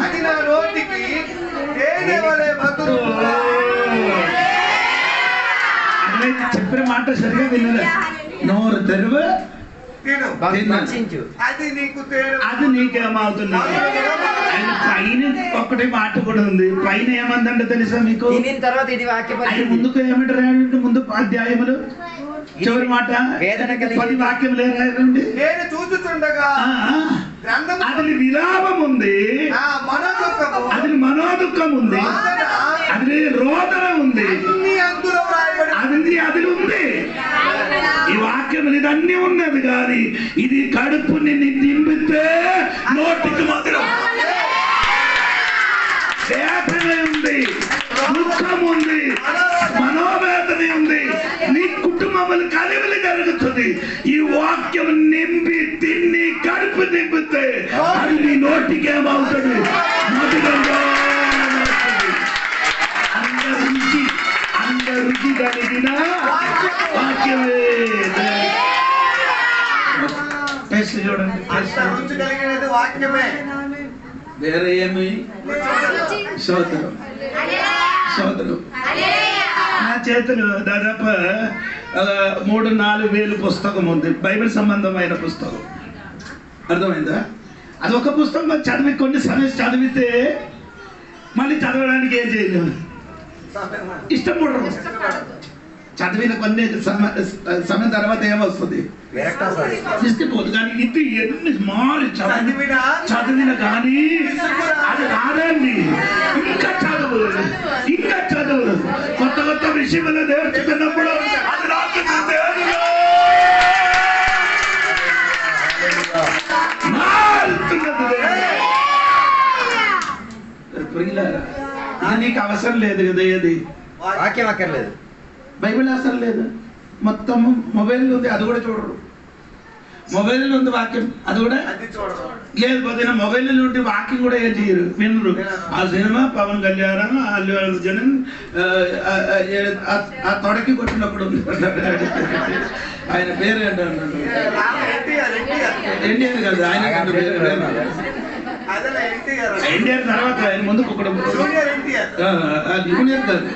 [SPEAKER 3] అది నా నోటికి తేనె వలె మధురం.
[SPEAKER 1] చెప్పిన మాట సరిగా వినలే. నోరు తెరువు, అది నీకేమవుతుంది? ఆయన పైన ఒకటి మాట కూడా ఉంది. పైన ఏమందంటే తెలుసా మీకు?
[SPEAKER 4] తర్వాత ఇది వాక్యం
[SPEAKER 1] ముందుకు ఏమంటారు? ముందు అధ్యాయములు చివరి మాట 10 వాక్యములు రాయండి.
[SPEAKER 3] నేను చూచుచుండగా
[SPEAKER 1] అది విలాపం ఉంది, అది మనోదుఖం ఉంది, అది రోదన ఉంది, అది ఉంది. ఈ వాక్యములు ఇదన్నీ ఉన్నది కానీ ఇది కడుపుని నింపితే నోటికి మధురం. వేదన ఉంది, దుఃఖం ఉంది, మనోవేదన ఉంది, నీ కుటుంబములు కలివిలి జరుగుతుంది. ఈ వాక్యం నింపి తిన్ని కడుపు నింపితే అది నీ నోటికి ఏమవుతుంది? మధురంగా. అందరికి కలిగిన వాక్యమే. చూడండి,
[SPEAKER 3] వాక్యమే,
[SPEAKER 1] వేరే ఏమి? సోదరం నా చేతులు దాదాపు 3-4 వేలు పుస్తకం ఉంది, బైబిల్ సంబంధమైన పుస్తకం. అర్థమైందా? అది ఒక పుస్తకం చదివి కొన్ని సమయం చదివితే మళ్ళీ చదవడానికి ఏం చేయలేదు, ఇష్టం పడరు. చదివిన కొన్ని సమయం తర్వాత ఏమొస్తుంది? తీసుకుపోదు. కానీ ఇది ఎన్ని మారి చదివిన కానీ అది రాదండి. ఇంకా చదువు కొత్త విషయంలో నేర్చుకున్నప్పుడు అది రాకుతుంది. నీకు అవసరం లేదు కదా, ఏది
[SPEAKER 4] వాక్యం అక్కర్లేదు,
[SPEAKER 1] బైబిల్ అవసరం లేదు. మొత్తం మొబైల్ ఉంది, అది కూడా చూడరు. మొబైల్లో ఉంది వాక్యం, అది కూడా
[SPEAKER 3] అది చూడదు.
[SPEAKER 1] లేకపోతే మొబైల్లో ఉంటే వాక్యం కూడా ఏం చేయరు, వినరు. ఆ సినిమా పవన్ కళ్యాణ్, అల్లు అర్జున్ ఆ తొడకి కొట్టినప్పుడు ఆయన పేరు ఏంటంటాడు, ఎన్టీఆర్ కదా, ఆయన ఎన్టీఆర్ తర్వాత ఆయన ముందుకు ఒకడు జూనియర్ కాదు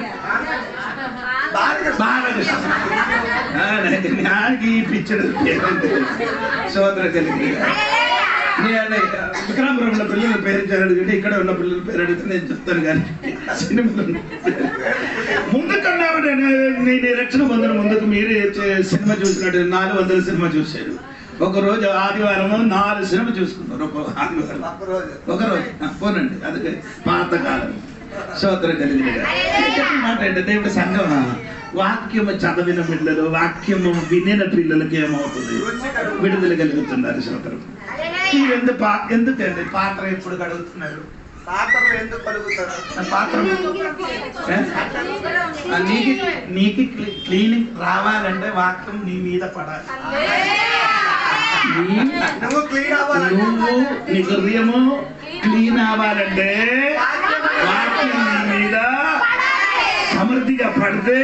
[SPEAKER 1] బాలకృష్ణ పిక్చర్ సోదర కలిగి. విక్రమపురంలో పిల్లల పేరు అడిగితే ఇక్కడ ఉన్న పిల్లల పేరు అడిగితే నేను చెప్తాను. కానీ సినిమాలో ముందుకన్నా నేను రక్షణ పొందిన ముందుకు మీరు సినిమా చూసినట్టు 400 సినిమా చూశారు. ఒకరోజు ఆదివారం 4 సినిమా చూసుకున్నారు. ఆదివారం ఒకరోజు పోనండి, అందుకే పాతకాలం సోదర కలిగిన మాట అంటే దేవుడి సంఘం వాక్యము చదివిన పిల్లలు, వాక్యము వినిన పిల్లలకి ఏమవుతుంది, విడుదల కలుగుతున్నారు. సోదరు ఎందుకండి పాత్ర ఎప్పుడు కడుగుతున్నారు?
[SPEAKER 3] పాత్రలు ఎందుకు కలుగుతారు?
[SPEAKER 1] పాత్ర నీకు క్లీనింగ్ రావాలంటే వాక్యం నీ మీద పడాలి.
[SPEAKER 3] నువ్వు క్లీన్ అవ్వాలి,
[SPEAKER 1] నువ్వు నీ హృదయము క్లీన్ అవ్వాలంటే వాక్యం నీ మీద సమృద్ధిగా పడితే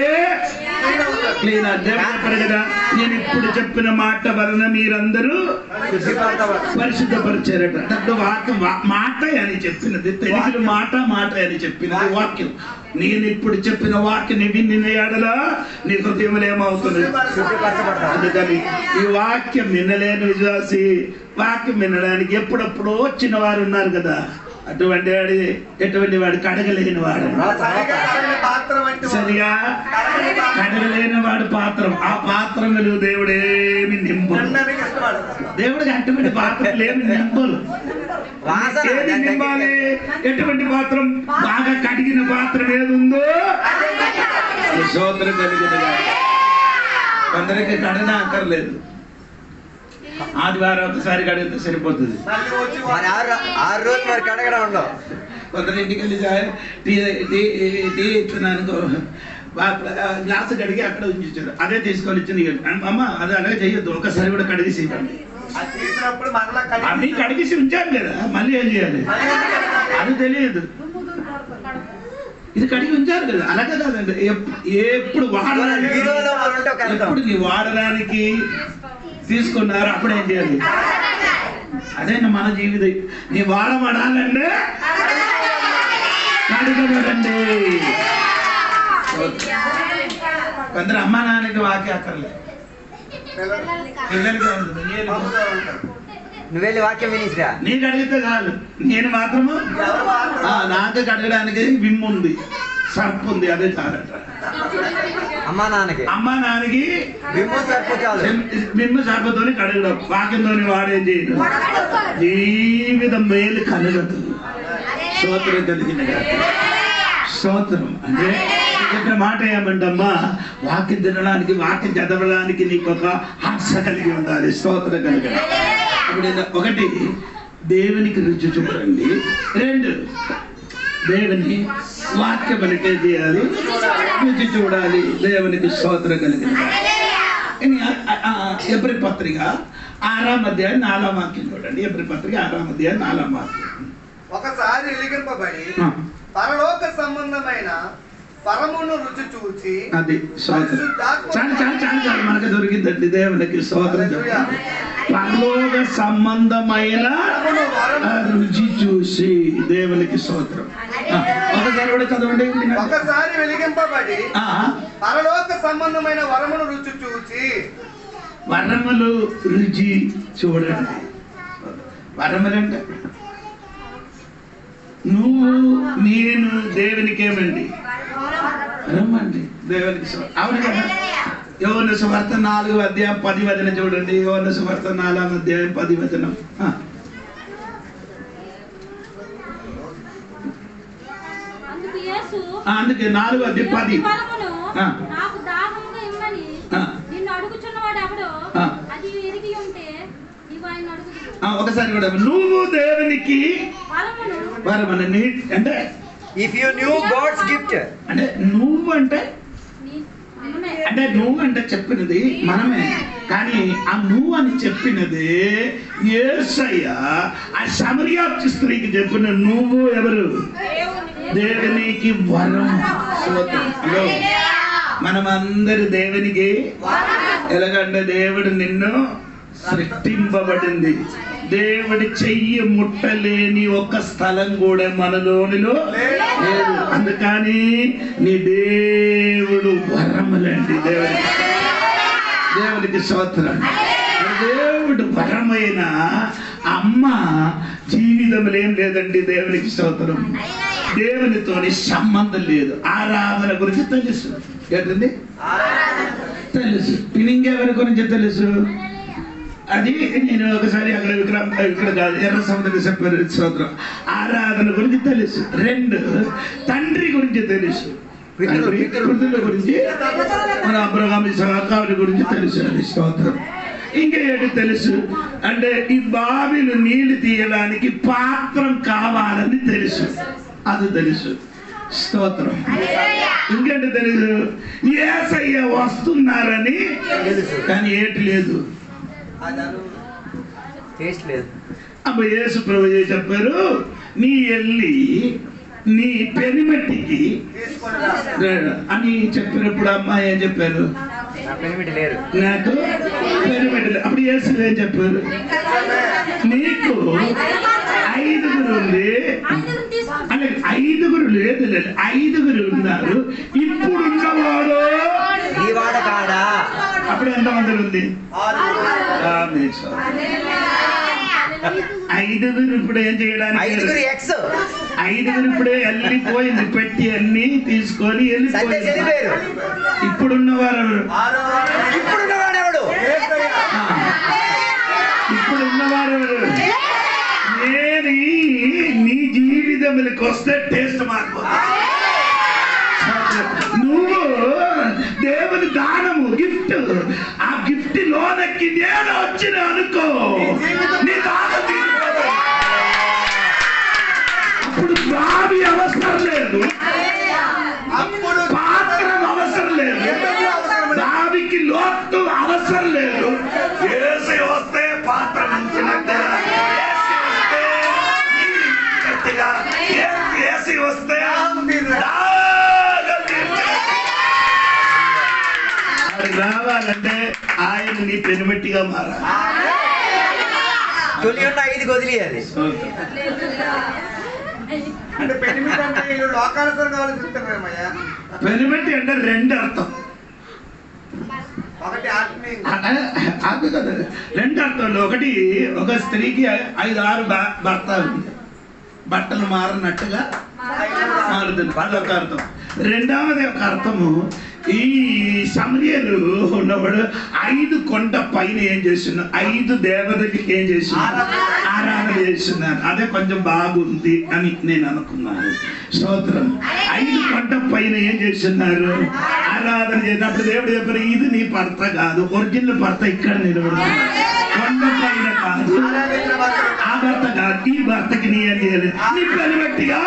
[SPEAKER 1] క్లీన్. చెప్పారు కదా, నేను ఇప్పుడు చెప్పిన మాట వలన మీరందరూ పరిశుద్ధపరిచారట. వాక్యం మాట అని చెప్పినది, తెలుగులో మాట అని చెప్పినది వాక్యం. నేను ఇప్పుడు చెప్పిన వాక్యం విన్న ఎడలా నీ హృదయంలో ఏమవుతుంది? అందుకని ఈ వాక్యం వినలేని విశ్వాసి వాక్యం వినడానికి ఎప్పుడప్పుడు వచ్చిన వారు ఉన్నారు కదా, ఎటువంటి వాడు కడగలేని వాడు, సరిగా కడగలేని వాడు పాత్రం. ఆ పాత్రములు దేవుడేమి నింపలు, దేవుడికి అటువంటి పాత్రలు ఏమి నింపలు. ఏది నింపాలి? ఎటువంటి పాత్రం? బాగా కడిగిన పాత్రం ఏది ఉందో సోదరు కలిగిన. కొందరికి కడగ అక్కర్లేదు, ఆదివారం ఒకసారి కడిగితే సరిపోతుంది. కొందరు ఇంటికి వెళ్ళి టీ ఇచ్చినానుకో, గ్లాసు కడిగి అక్కడ ఉంచారు, అదే తీసుకొని ఇచ్చింది. అమ్మ అది అలాగే చేయొద్దు, ఒకసారి కూడా కడిగేసి ఇవ్వండి. అన్ని కడిగేసి ఉంచాను కదా, మళ్ళీ ఏం చేయాలి అది తెలియదు. ఇది కడిగి ఉంచారు కదా, అలాగే కాదండి. ఎప్పుడు వాడడానికి, ఎప్పుడు నీ వాడడానికి తీసుకున్నారు అప్పుడు ఏం చేయాలి? అదే మన జీవితం. నీ వాడబడాలంటే కడగబడండి. కొందరు అమ్మా నాన్నకి వాక్య అక్కర్లేదు, పిల్లలకి
[SPEAKER 4] నువ్వు వెళ్ళి వాక్యం వినిసిరా,
[SPEAKER 1] నీకు అడిగితే చాలు. నేను మాత్రము నాకు కడగడానికి విమ్ ఉంది, సర్పు ఉంది, అదే చాలట.
[SPEAKER 4] అమ్మా నాన్నకి
[SPEAKER 1] విమ్ము సర్పతోని కడగడం, వాక్యంతోని వాడేం చేయడం, జీవితం మేలు కలగదు. స్తోత్రం కలిగిన స్తోత్రం. అంటే ఇక్కడ మాట ఏమంటమ్మా, వాక్యం తినడానికి, వాక్యం చదవడానికి నీకు ఒక ఆశ కలిగి ఉండాలి. స్తోత్రం కలిగిన. ఇప్పుడు ఒకటి, దేవునికి రుచి చూడండి. 2, దేవుని వాక్యం మనకే చేయాలి, రుచి చూడాలి. దేవునికి స్తోత్రం కలిగిన. ఎబ్రీ పత్రిక 6వ అధ్యాయం 4వ వాక్యం చూడండి. ఎబ్రీ పత్రిక 6వ అధ్యాయం 4వ వాక్యం.
[SPEAKER 3] ఒకసారి వెలిగింపబడి పరలోక సంబంధమైన పరమును రుచి చూచి,
[SPEAKER 1] అది చాలు మనకు దొరికిందండి. దేవునికి స్తోత్రం. పరలోక సంబంధమైన రుచి చూసి, దేవునికి స్తోత్రం. ఒకసారి కూడా చదవండి.
[SPEAKER 3] ఒకసారి వెలిగింపబడి పరలోక సంబంధమైన వరమును రుచి చూచి.
[SPEAKER 1] వరములు రుచి చూడండి. వరములు అంటే నువ్వు నేను దేవునికి ఏమండి? రమ్మండి దేవునికి. అవును కదా. యోహాను సువార్త 4వ అధ్యాయం 10వ వచనం చూడండి. యోహాను సువార్త 4వ అధ్యాయం 10వ వచనం. అందుకే 4వ అధ్యాయం 10. ఒకసారి కూడా నువ్వు దేవునికి వరమని అంటే
[SPEAKER 4] if you knew God's gift,
[SPEAKER 1] అంటే నువ్వు అంటే అంటే నువ్వు అంటే చెప్పినది మనమే, కానీ ఆ నువ్వు అని చెప్పినది యేసయ్య ఆ సమరియా స్త్రీకి చెప్పిన నువ్వు ఎవరు? దేవునికి వరం. హలో, మనమందరి దేవునికి ఎలాగంటే దేవుడు నిన్ను సృష్టింపబడింది. దేవుడి చెయ్యి ముట్టలేని ఒక స్థలం కూడా మనలోనిలో లేదు. అందుకని నీ దేవుడు వరములండి. దేవునికి స్తోత్రం. దేవుడు వరమైన అమ్మ జీవితంలో ఏం లేదండి. దేవునికి స్తోత్రం. దేవునితోని సంబంధం లేదు. ఆరాధన గురించి తెలుసు. ఏంటండి? తెలుసు. ఇంకెవరి గురించి తెలుసు? అది నేను ఒకసారి ఇక్కడ కాదు ఎర్ర సముద్రం చెప్పారు. స్తోత్రం. ఆరాధన గురించి తెలుసు. 2 తండ్రి గురించి తెలుసు. పితరుల గురించి, మన అబ్రహాము ఇస్సాకు గురించి తెలుసు. అది స్తోత్రం. ఇంకా ఏంటి తెలుసు అంటే ఈ బావిలు నీళ్లు తీయడానికి పాత్రం కావాలని తెలుసు. అది తెలుసు. స్తోత్రం. ఇంకేంటి తెలుసు? యేసయ్య వస్తున్నారని తెలుసు, కానీ ఏంటి లేదు, అప్పుడు యేసు ప్రభువు చెప్పారు, నీ వెళ్ళి నీ పెనిమట్టికి అని చెప్పినప్పుడు అమ్మాయి ఏం చెప్పారు? నాకు పెనిమిటి లేదు. అప్పుడు యేసు ఏం చెప్పారు? నీకు 5 ఉంది అంటే 5 లేదు, 5 ఉన్నారు. ఇప్పుడున్నవాడు అప్పుడు ఎంతమంది ఉంది? 5 ఇప్పుడు ఏం చేయడానికి? 5 ఇప్పుడే వెళ్ళిపోయింది. పెట్టి అన్ని తీసుకొని వెళ్ళిపోయారు. ఇప్పుడున్నవారు నేను నీ జీవితంలోకి వస్తే టేస్ట్ మారిపోతుంది. నువ్వు దేవుని దానము, గిఫ్ట్, ఆ గిఫ్ట్ లోనకి నేను వచ్చిన అనుకో, నీ దానం తీరిపోతుంది. అప్పుడు బావి అవసరం లేదు, పాత్రం అవసరం లేదు, బావికి లోతు అవసరం లేదు. యేసు వస్తే పాత్రం ఉంచినట్టు, యేసు వస్తే రావాలంటే ఆయన నీ పెనుబెట్టిగా మారాలి.
[SPEAKER 4] 5 వదిలేయాలి.
[SPEAKER 1] పెనుబెట్టి అంటే 2 అర్థం. అది కదా 2 అర్థంలో. ఒకటి, ఒక స్త్రీకి 5-6 భర్త ఉంది, బట్టలు మారినట్టుగా మారుతుంది, అదొక అర్థం. రెండవది ఒక అర్థము, ఈ సమరియలు ఉన్నవాడు 5 కొండ పైన ఏం చేస్తున్నారు? 5 దేవతలకి ఏం చేస్తున్నారు? ఆరాధన చేస్తున్నారు. అదే కొంచెం బాగుంది అని నేను అనుకున్నాను. స్తోత్రం. 5 కొండ పైన ఏం చేస్తున్నారు? ఆరాధన చేసినప్పుడు దేవుడు చెప్పారు, ఇది నీ భర్త కాదు, ఒరిజినల్ భర్త ఇక్కడ నిలబడుతుంది, కొండ పైన కాదు, ఆ భర్త కాదు, ఈ భర్తకి నీ అని నీ పని బట్టిగా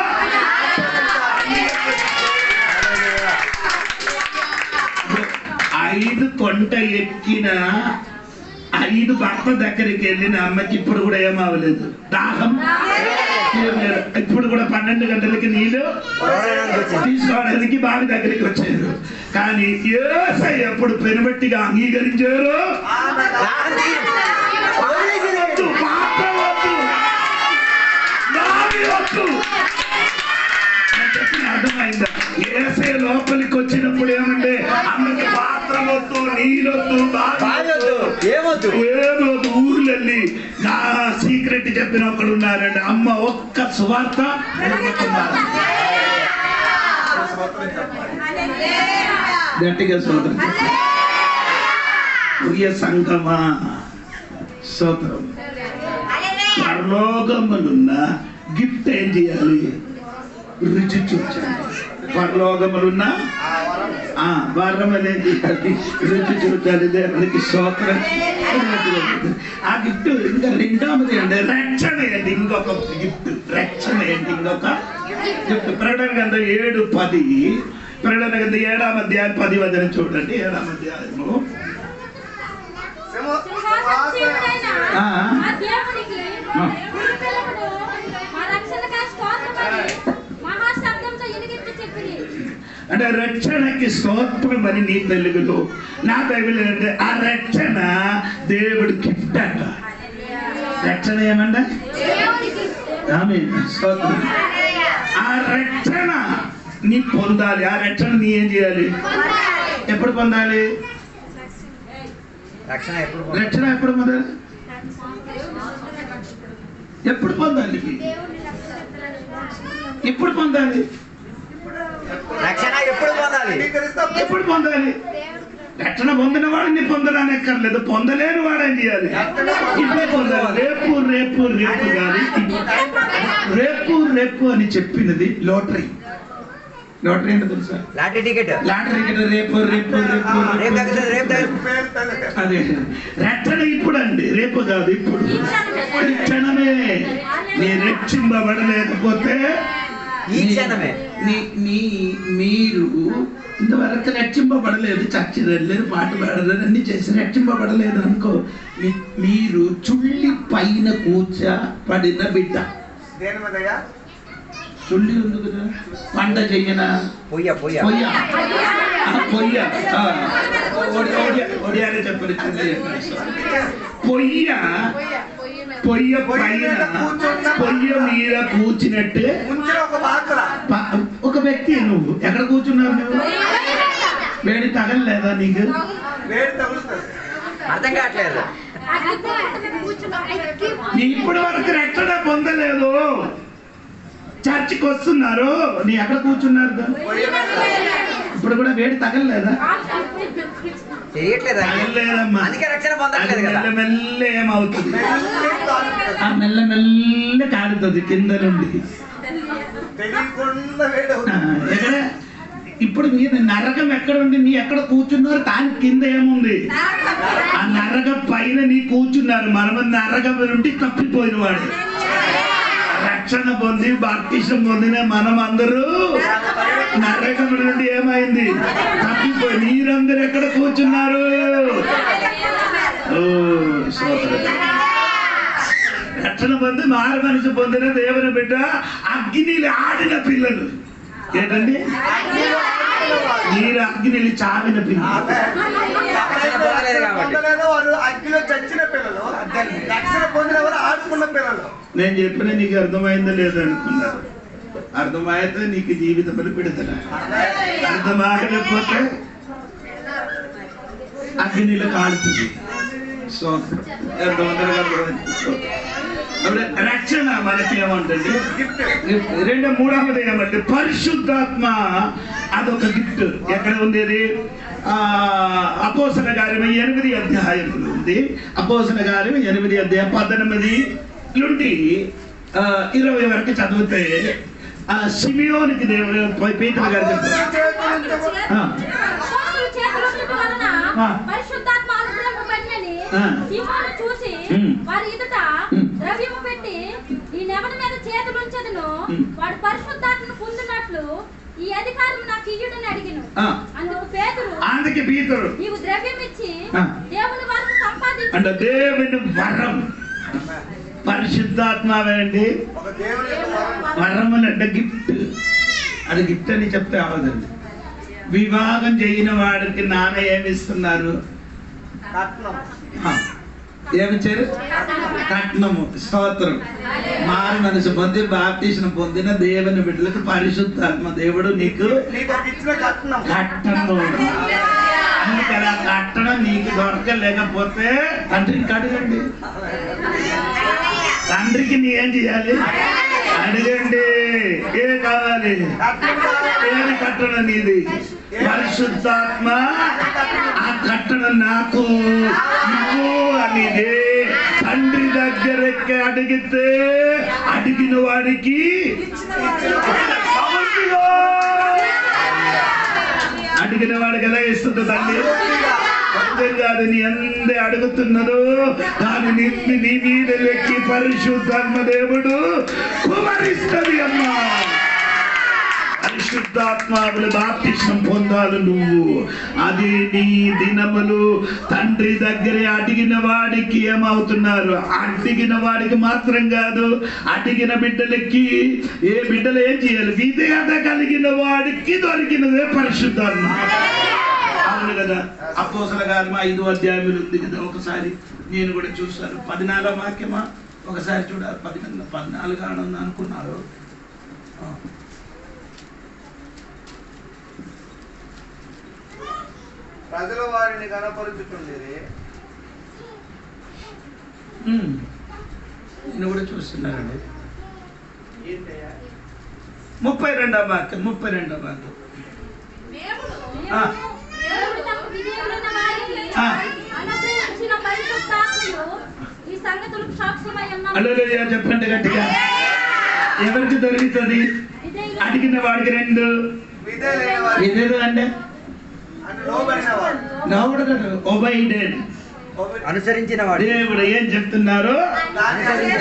[SPEAKER 1] 5 కొండ ఎక్కిన 5 భర్త దగ్గరికి వెళ్ళిన అమ్మకి ఇప్పుడు కూడా ఏమవ్వలేదు, దాహం ఇప్పుడు కూడా 12 గంటలకి నీళ్ళు తీసుకోవడానికి బావి దగ్గరికి వచ్చారు. కానీ యేసయ్య ఎప్పుడు పెనుబట్టిగా అంగీకరించారు, పాత్ర వద్దు, బావి వద్దు. అర్థమైందా? యేసయ్య లోపలికి వచ్చినప్పుడు ఏమంటే అమ్మకి పాత్ర వద్దు, నీళ్ళొద్దు, ఏమొద్దు. ఊర్లు వెళ్ళి నా సీక్రెట్ చెప్పిన ఒకడు ఉన్నారండి, అమ్మ ఒక్క సువార్త గట్టిగా స్తోత్రం. ప్రియ సంఘమా, స్తోత్రం. పరలోకములున్న గిఫ్ట్ ఏం చేయాలి? రుచి చూచాలి. పరలోకములున్న వరం అనేది రుచి చూచాలి. దేవునికి స్తోత్రం. ఆ గిఫ్ట్ ఇంకా రెండవది అంటే రక్షణ ఏంటి? ఇంకొక గిఫ్ట్ రక్షణ ఏంటి? ఇంకొక గిఫ్ట్. ప్రకటన గ్రంథం 7:10 ప్రకటన గ్రంథం 7వ అధ్యాయం 10వ వచనం చూడండి. 7వ అధ్యాయము.
[SPEAKER 2] సింహాసనయుడైన ఆ దేవునికి గురుపిల్లమును మా రక్షణకై స్తోత్రమని మహాశబ్దంతో ఎలుగెత్తి చెప్పింది.
[SPEAKER 1] అంటే రక్షణకి స్తోత్రం అని నీ తెలుగులో, నా బైబిల్ అంటే ఆ రక్షణ దేవుడి గిఫ్ట్ అంట. రక్షణ ఏమంట? ఆమేన్, స్తోత్రం. ఆ రక్షణ నీ పొందాలి. ఆ రక్షణ నీ ఏం చేయాలి? ఎప్పుడు పొందాలి? రక్షణ ఎప్పుడు పొందాలి? ఎప్పుడు పొందాలి? ఎప్పుడు పొందాలి?
[SPEAKER 4] రక్షణ ఎప్పుడు పొందాలి?
[SPEAKER 1] ఎప్పుడు పొందాలి? రక్షణ పొందిన వాడిని పొందడానికి ఎక్కర్లేదు, పొందలేని వాడేం చేయాలి? ఇప్పుడే పొందాలి. రేపు రేపు రేపు కాదు, రేపు రేపు అని చెప్పినది లోటరీ. లోటరీ అంటే తెలుసా?
[SPEAKER 4] Lottery ticket.
[SPEAKER 1] లాటరీ టికెట్ రేపు రేపు రేపు అదే. రక్షణ ఇప్పుడు అండి, రేపు కాదు, ఇప్పుడు. ఈ క్షణమే. నీ రక్షింపబడలేకపోతే
[SPEAKER 4] ఈ క్షణమే
[SPEAKER 1] మీరు ఇంతవరకు రక్షింపబడలేదు, చర్చి వెళ్ళలేదు, పాట పాడలేదు, అన్ని చేసి రక్షింపబడలేదు అనుకో, మీరు చుళ్ళి పైన కూర్చబడిన బిడ్డ. చుళ్ళి ఉంది కదా, పంట చెయ్యనా? పొయ్య పొయ్య పొయ్య ఒడియానే చెప్పండి. పొయ్య పొయ్య పైన పొయ్య మీద కూర్చున్నట్టు ఒక వ్యక్తి. నువ్వు ఎక్కడ కూర్చున్నావు? నువ్వు వేడి తగలలేదా నీకు?
[SPEAKER 4] అర్థం కావట్లేదు.
[SPEAKER 1] నీ ఇప్పటి వరకు రక్షణ పొందలేదు, చర్చికి వస్తున్నారు, నీ ఎక్కడ కూర్చున్నారు? ఇప్పుడు కూడా వేడి తగలలేదా? తగలలేదమ్మా. మెల్ల ఏమవుతుంది? మెల్ల మెల్ల కాలుతుంది కింద నుండి. ఎక్కడ ఇప్పుడు మీరు నరకం ఎక్కడ ఉంది? నీ ఎక్కడ కూర్చున్నారు? దాని కింద ఏముంది? ఆ నరక పైన నీ కూర్చున్నారు. మనమంది నరకం నుండి తప్పిపోయిన వాడు. రక్షణ పొంది బాప్తిసం పొందిన మనం అందరూ నరకం నుండి ఏమైంది? తప్పిపోయి. మీరందరూ ఎక్కడ కూర్చున్నారు? రక్షణ పొంది మారు మనసు పొందిన దేవుని బిడ్డ, అగ్నిలు ఆడిన పిల్లలు. ఏంటండి? మీరు అగ్నిలు చావిన పిల్లలు,
[SPEAKER 3] అగ్నిలో చచ్చిన పిల్లలు, రక్షణ పొందిన వారు ఆడుకున్న పిల్లలు.
[SPEAKER 1] నేను చెప్పిన నీకు అర్థమైందో లేదో అనుకున్నారు. అర్థమైతే నీకు జీవితంలో పెడతాను. అర్థమాగలేకపోతే అగ్నిలో కాలుతుంది. రక్షణ మనకి ఏమంటుంది? మూడవది ఏమంటే పరిశుద్ధాత్మ. అదొక గిఫ్ట్. ఎక్కడ ఉంది అది? అపోస్తల కార్యం 8వ అధ్యాయంలో ఉంది. అపోస్తల కార్యం 8వ అధ్యాయం 18 నుండి 20 వరకు చదివితే సిమియోనికి దేవుడు పేతురు గారు
[SPEAKER 2] చూసి వారి ఎదుట ద్రవ్యము పెట్టి ఈ నెవడి మీద చేతులు ఉంచదును, వాడు పరిశుద్ధాత్మను పొందినట్లు ఈ అధికారం నాకు ఇయ్యుడని అడిగిను. అందుకు పేతురు నీవు ద్రవ్యం ఇచ్చి దేవుని వరం సంపాదించు. అంటే దేవుని వరం పరిశుద్ధాత్మ అండి. వరములు అంటే గిఫ్ట్. అది గిఫ్ట్ అని చెప్తే అవదండి. వివాహం చేయని వాడికి నాన్న ఏమిస్తున్నారు? ఏమిచ్చారు? కట్నము. స్తోత్రం. మారు మనసు పొంది బాప్తిసం పొందిన దేవుని బిడ్డలకు పరిశుద్ధాత్మ దేవుడు నీకు కట్నము. అందుకని ఆ కట్టడం నీకు దొరకలేకపోతే తండ్రికి అడగండి. తండ్రికి నీ ఏం చేయాలి? అడగండి. ఏ కావాలి? ఏది కట్టడం నీది? పరిశుద్ధాత్మ. ఆ కట్టడం నాకు ఇవ్వు అనేది తండ్రి దగ్గరకి అడిగితే అడిగిన వాడికి అడిగిన వాడికి ఎలా ఇస్తుంది తల్లి? కాదు, నీ అందే అడుగుతున్నదో దాని నీ మీద వ్యక్తి పరిశుద్ధాత్మ దేవుడు కుమరిస్తుంది అమ్మా.
[SPEAKER 1] పరిశుద్ధాత్మల బాప్తిస్మం పొందాలి నువ్వు. అది నీ దినములు. తండ్రి దగ్గరే అడిగిన వాడికి ఏమవుతున్నారు? అడిగిన వాడికి మాత్రం కాదు, అడిగిన బిడ్డలకి, ఏ బిడ్డలు ఏం చేయాలి? విధేయత కలిగిన వాడికి దొరికినదే పరిశుద్ధాత్మ. అవును కదా? అపోస్తల కార్యము 5వ అధ్యాయంలో ఉంది కదా. ఒకసారి నేను కూడా చూస్తాను. 14వ వాక్యమా? ఒకసారి చూడాలి. 14 ఆనందం అనుకున్నారు.
[SPEAKER 3] ప్రజల వారిని కనపరుచుచుండిరి.
[SPEAKER 1] నేను కూడా చూస్తున్నానండి. 32వ వాక్యం.
[SPEAKER 2] దేవుడు తనకు విధేయులైన వారికి అనుగ్రహించిన పరిశుద్ధాత్మయు ఈ సంగతులకు సాక్ష్యమై ఉన్నాడు.
[SPEAKER 1] హల్లెలూయా చెప్పండి గట్టిగా. ఎవరికి దొరుకుతుంది? అడిగిన వాడికి 2.
[SPEAKER 3] విధేయులైన వారికి
[SPEAKER 1] విధేయులు అంటే
[SPEAKER 4] అనుసరించిన వాడు.
[SPEAKER 1] దేవుడు ఏం చెప్తున్నారు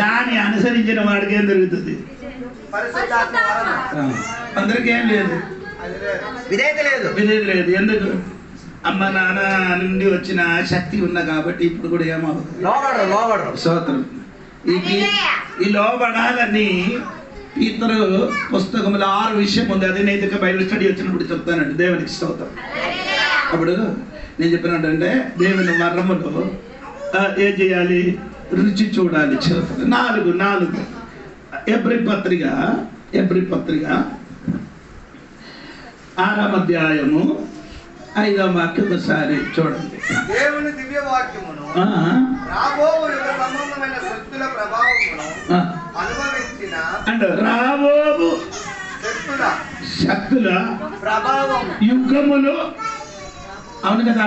[SPEAKER 1] దాన్ని అనుసరించిన వాడికి ఏం దొరుకుతుంది? అందరికి ఏం లేదు,
[SPEAKER 4] విధేయత లేదు.
[SPEAKER 1] విధేయత లేదు. ఎందుకు? అమ్మ నాన్న నుండి వచ్చిన శక్తి ఉన్నా కాబట్టి ఇప్పుడు కూడా ఏమవుతుంది?
[SPEAKER 4] లోబడరు.
[SPEAKER 1] స్తోత్రం. ఈ లోబడాలని ఇతరు పుస్తకంలో 6 విషయం ఉంది. అది నైతిక బైబిల్ స్టడీ వచ్చినప్పుడు చెప్తానండి. దేవునికి స్తోత్రం. అప్పుడు నేను చెప్పినట్టంటే దేవుని మర్రములో ఏం చేయాలి? రుచి చూడాలి. 4 ఎబ్రీ పత్రిక 6వ అధ్యాయము 5వ వాక్యం ఒకసారి చూడండి.
[SPEAKER 3] దేవుని దివ్య వాక్యమును రాబో యుగ సంబంధమైన శక్తుల ప్రభావమును అనుభవించిన
[SPEAKER 1] అంటే రాబోవు శక్తుల
[SPEAKER 3] ప్రభావం
[SPEAKER 1] యుగములు. అవును కదా?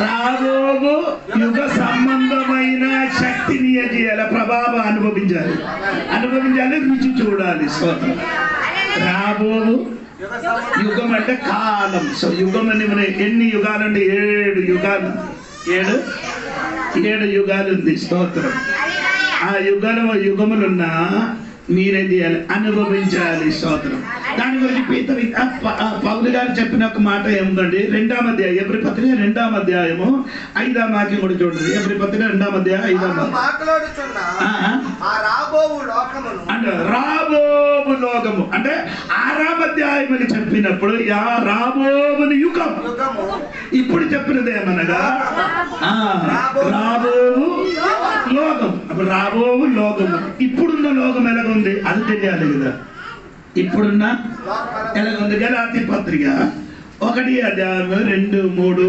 [SPEAKER 1] రాబోవు యుగ సంబంధమైన శక్తిని ఏం చేయాలి? ప్రభావం అనుభవించాలి. రుచి చూడాలి. స్తోత్రం. రాబోవు యుగం అంటే కాలం. సో యుగం అని మన ఎన్ని యుగాలు అంటే 7 యుగాలు. 7 యుగాలు ఉంది. స్తోత్రం. ఆ యుగములున్నా మీరేం చేయాలి? అనుభవించాలి. స్తోత్రం. దాని గురించి పౌలు గారు చెప్పిన ఒక మాట ఏముందండి? 2వ అధ్యాయం ఎబ్రీ పత్రిక 2వ అధ్యాయము 5వ వాక్యం కూడా చూడండి. ఎబ్రీ పత్రిక 2వ అధ్యాయం 5వ అంటే రాబోవు లోకము అంటే 6వ అధ్యాయం అని చెప్పినప్పుడు రాబోవుని యుగం. ఇప్పుడు చెప్పినది ఏమనగా రాబోవు లోకం. అప్పుడు రాబోవు లోకము. ఇప్పుడున్న లోకం ఎలాగుంది అది తెలియాలి కదా. ఇప్పుడున్న ఎలాగుంది? గలాతీ పత్రిక 1వ అధ్యాయం 2, 3,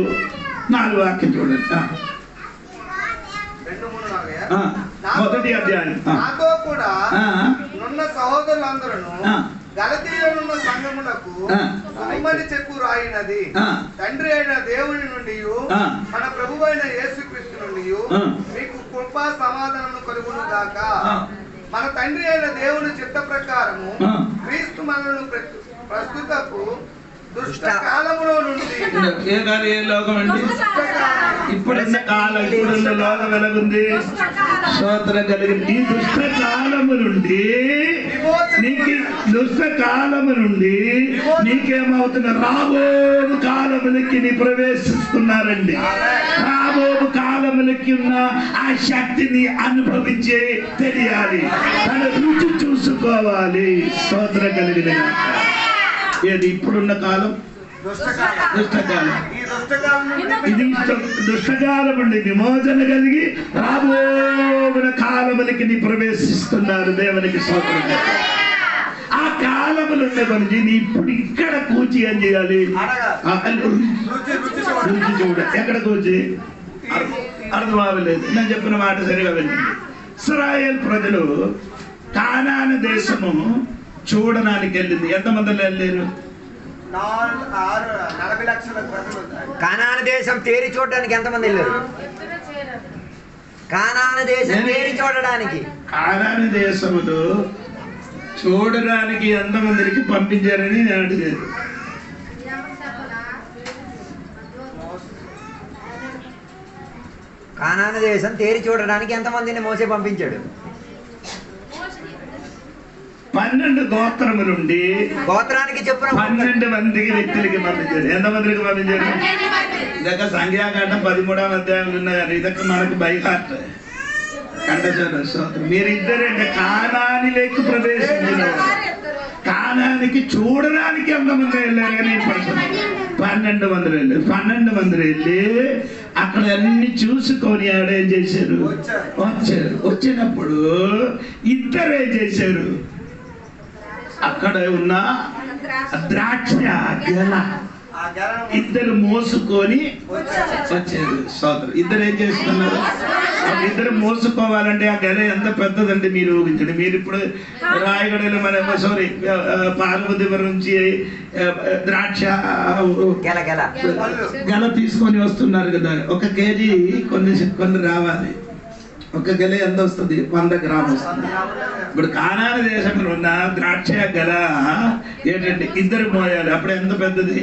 [SPEAKER 1] 4 వాక్యం చూడండి. 1వ అధ్యాయం.
[SPEAKER 3] నాతో కూడా నున్న సహోదరులందరూ గలతీయులున్న సంఘములకు సుమని చెప్పు రాయినది తండ్రి అయిన దేవుని నుండి మన ప్రభువైన యేసుక్రీస్తు నుండి మీకు కృపా సమాధానం కలుగును గాక. మన తండ్రి అయిన దేవుని చిత్త ప్రకారము క్రీస్తు మనలను ప్రస్తుతపు దుష్ట కాలములో నుండి
[SPEAKER 1] ఏ లోకం అండి? ఇప్పుడున్న కాలం. ఇప్పుడున్న లోకం ఎలాగుంది? స్తోత్రం కలిగింది. ఈ దుష్ట కాలము నుండి నీకేమవుతున్న రాబోవు కాలములకి నీ ప్రవేశిస్తున్నారండి. రాబోవు కాలములకి ఉన్న ఆ శక్తిని అనుభవించే తెలియాలి. తన రుచి చూసుకోవాలి. స్తోత్రం కలిగిన ఏది? ఇప్పుడున్న కాలం దుష్టకాలం. ఇది దుష్టకాలం నుండి విమోచన కలిగి రాబోవున కాలములకి నీ ప్రవేశిస్తున్నారు. దేవునికి స్తోత్రం. ఆ కాలములు ఉన్న గురించి నీ ఇప్పుడు ఇక్కడ కూర్చి ఏం చేయాలి? రుచి చూడ. ఎక్కడ కూర్చి? అర్థం అవ్వలేదు. నేను చెప్పిన మాట సరిగా వెళ్ళింది. ఇశ్రాయేల్ ప్రజలు కానాను దేశము చూడడానికి వెళ్ళింది. ఎంతమంది వెళ్ళారు?
[SPEAKER 3] 40 లక్షల ప్రజలు.
[SPEAKER 4] కానాను దేశం తేరి చూడడానికి ఎంతమంది వెళ్ళారు? కానాను దేశం తేరి చూడడానికి.
[SPEAKER 1] కానాను దేశములు చూడడానికి ఎంతమందికి పంపించారని నేను అడిగాను.
[SPEAKER 4] కానాను దేశం తేరి చూడడానికి ఎంతమందిని మోసే పంపించాడు?
[SPEAKER 1] 12 గోత్రముల నుండి
[SPEAKER 4] గోత్రానికి చెప్పున
[SPEAKER 1] 12 మందికి వ్యక్తులకి పంపించారు. ఎంతమందికి పంపించారు? ఇదొక సంఖ్యాకాండం 13వ అధ్యాయంలో ఉన్న కానీ ఇదొక మనకు బైహార్ట్ కంఠస్వరం. మీరిద్దరంటే కానానిలోకి ప్రవేశించిన కానానికి చూడడానికి ఎంతమంది వెళ్ళారు కానీ 12 మంది వెళ్ళారు. 12 మంది వెళ్ళి అక్కడ అన్ని చూసుకొని ఆడేం చేశారు? వచ్చారు. వచ్చినప్పుడు ఇద్దరు ఏం చేశారు? అక్కడ ఉన్న ద్రాక్ష గెల ఇద్దరు మోసుకొని వచ్చారు. సోదరు ఇద్దరు ఏం చేస్తున్నారు? ఇద్దరు మోసుకోవాలంటే ఆ గెల ఎంత పెద్దదంటే మీరు ఊహించండి. మీరు ఇప్పుడు రాయగడలో మన సారీ పార్వతీపురం నుంచి ద్రాక్ష గెల తీసుకొని వస్తున్నారు కదా. 1 కేజీ కొన్ని రావాలి. 1 గెల ఎంత వస్తుంది? 100 గ్రాములు వస్తుంది. ఇప్పుడు కానాని దేశంలో ఉన్న ద్రాక్ష గెల ఏంటంటే ఇద్దరు మోయాలి. అప్పుడు ఎంత పెద్దది?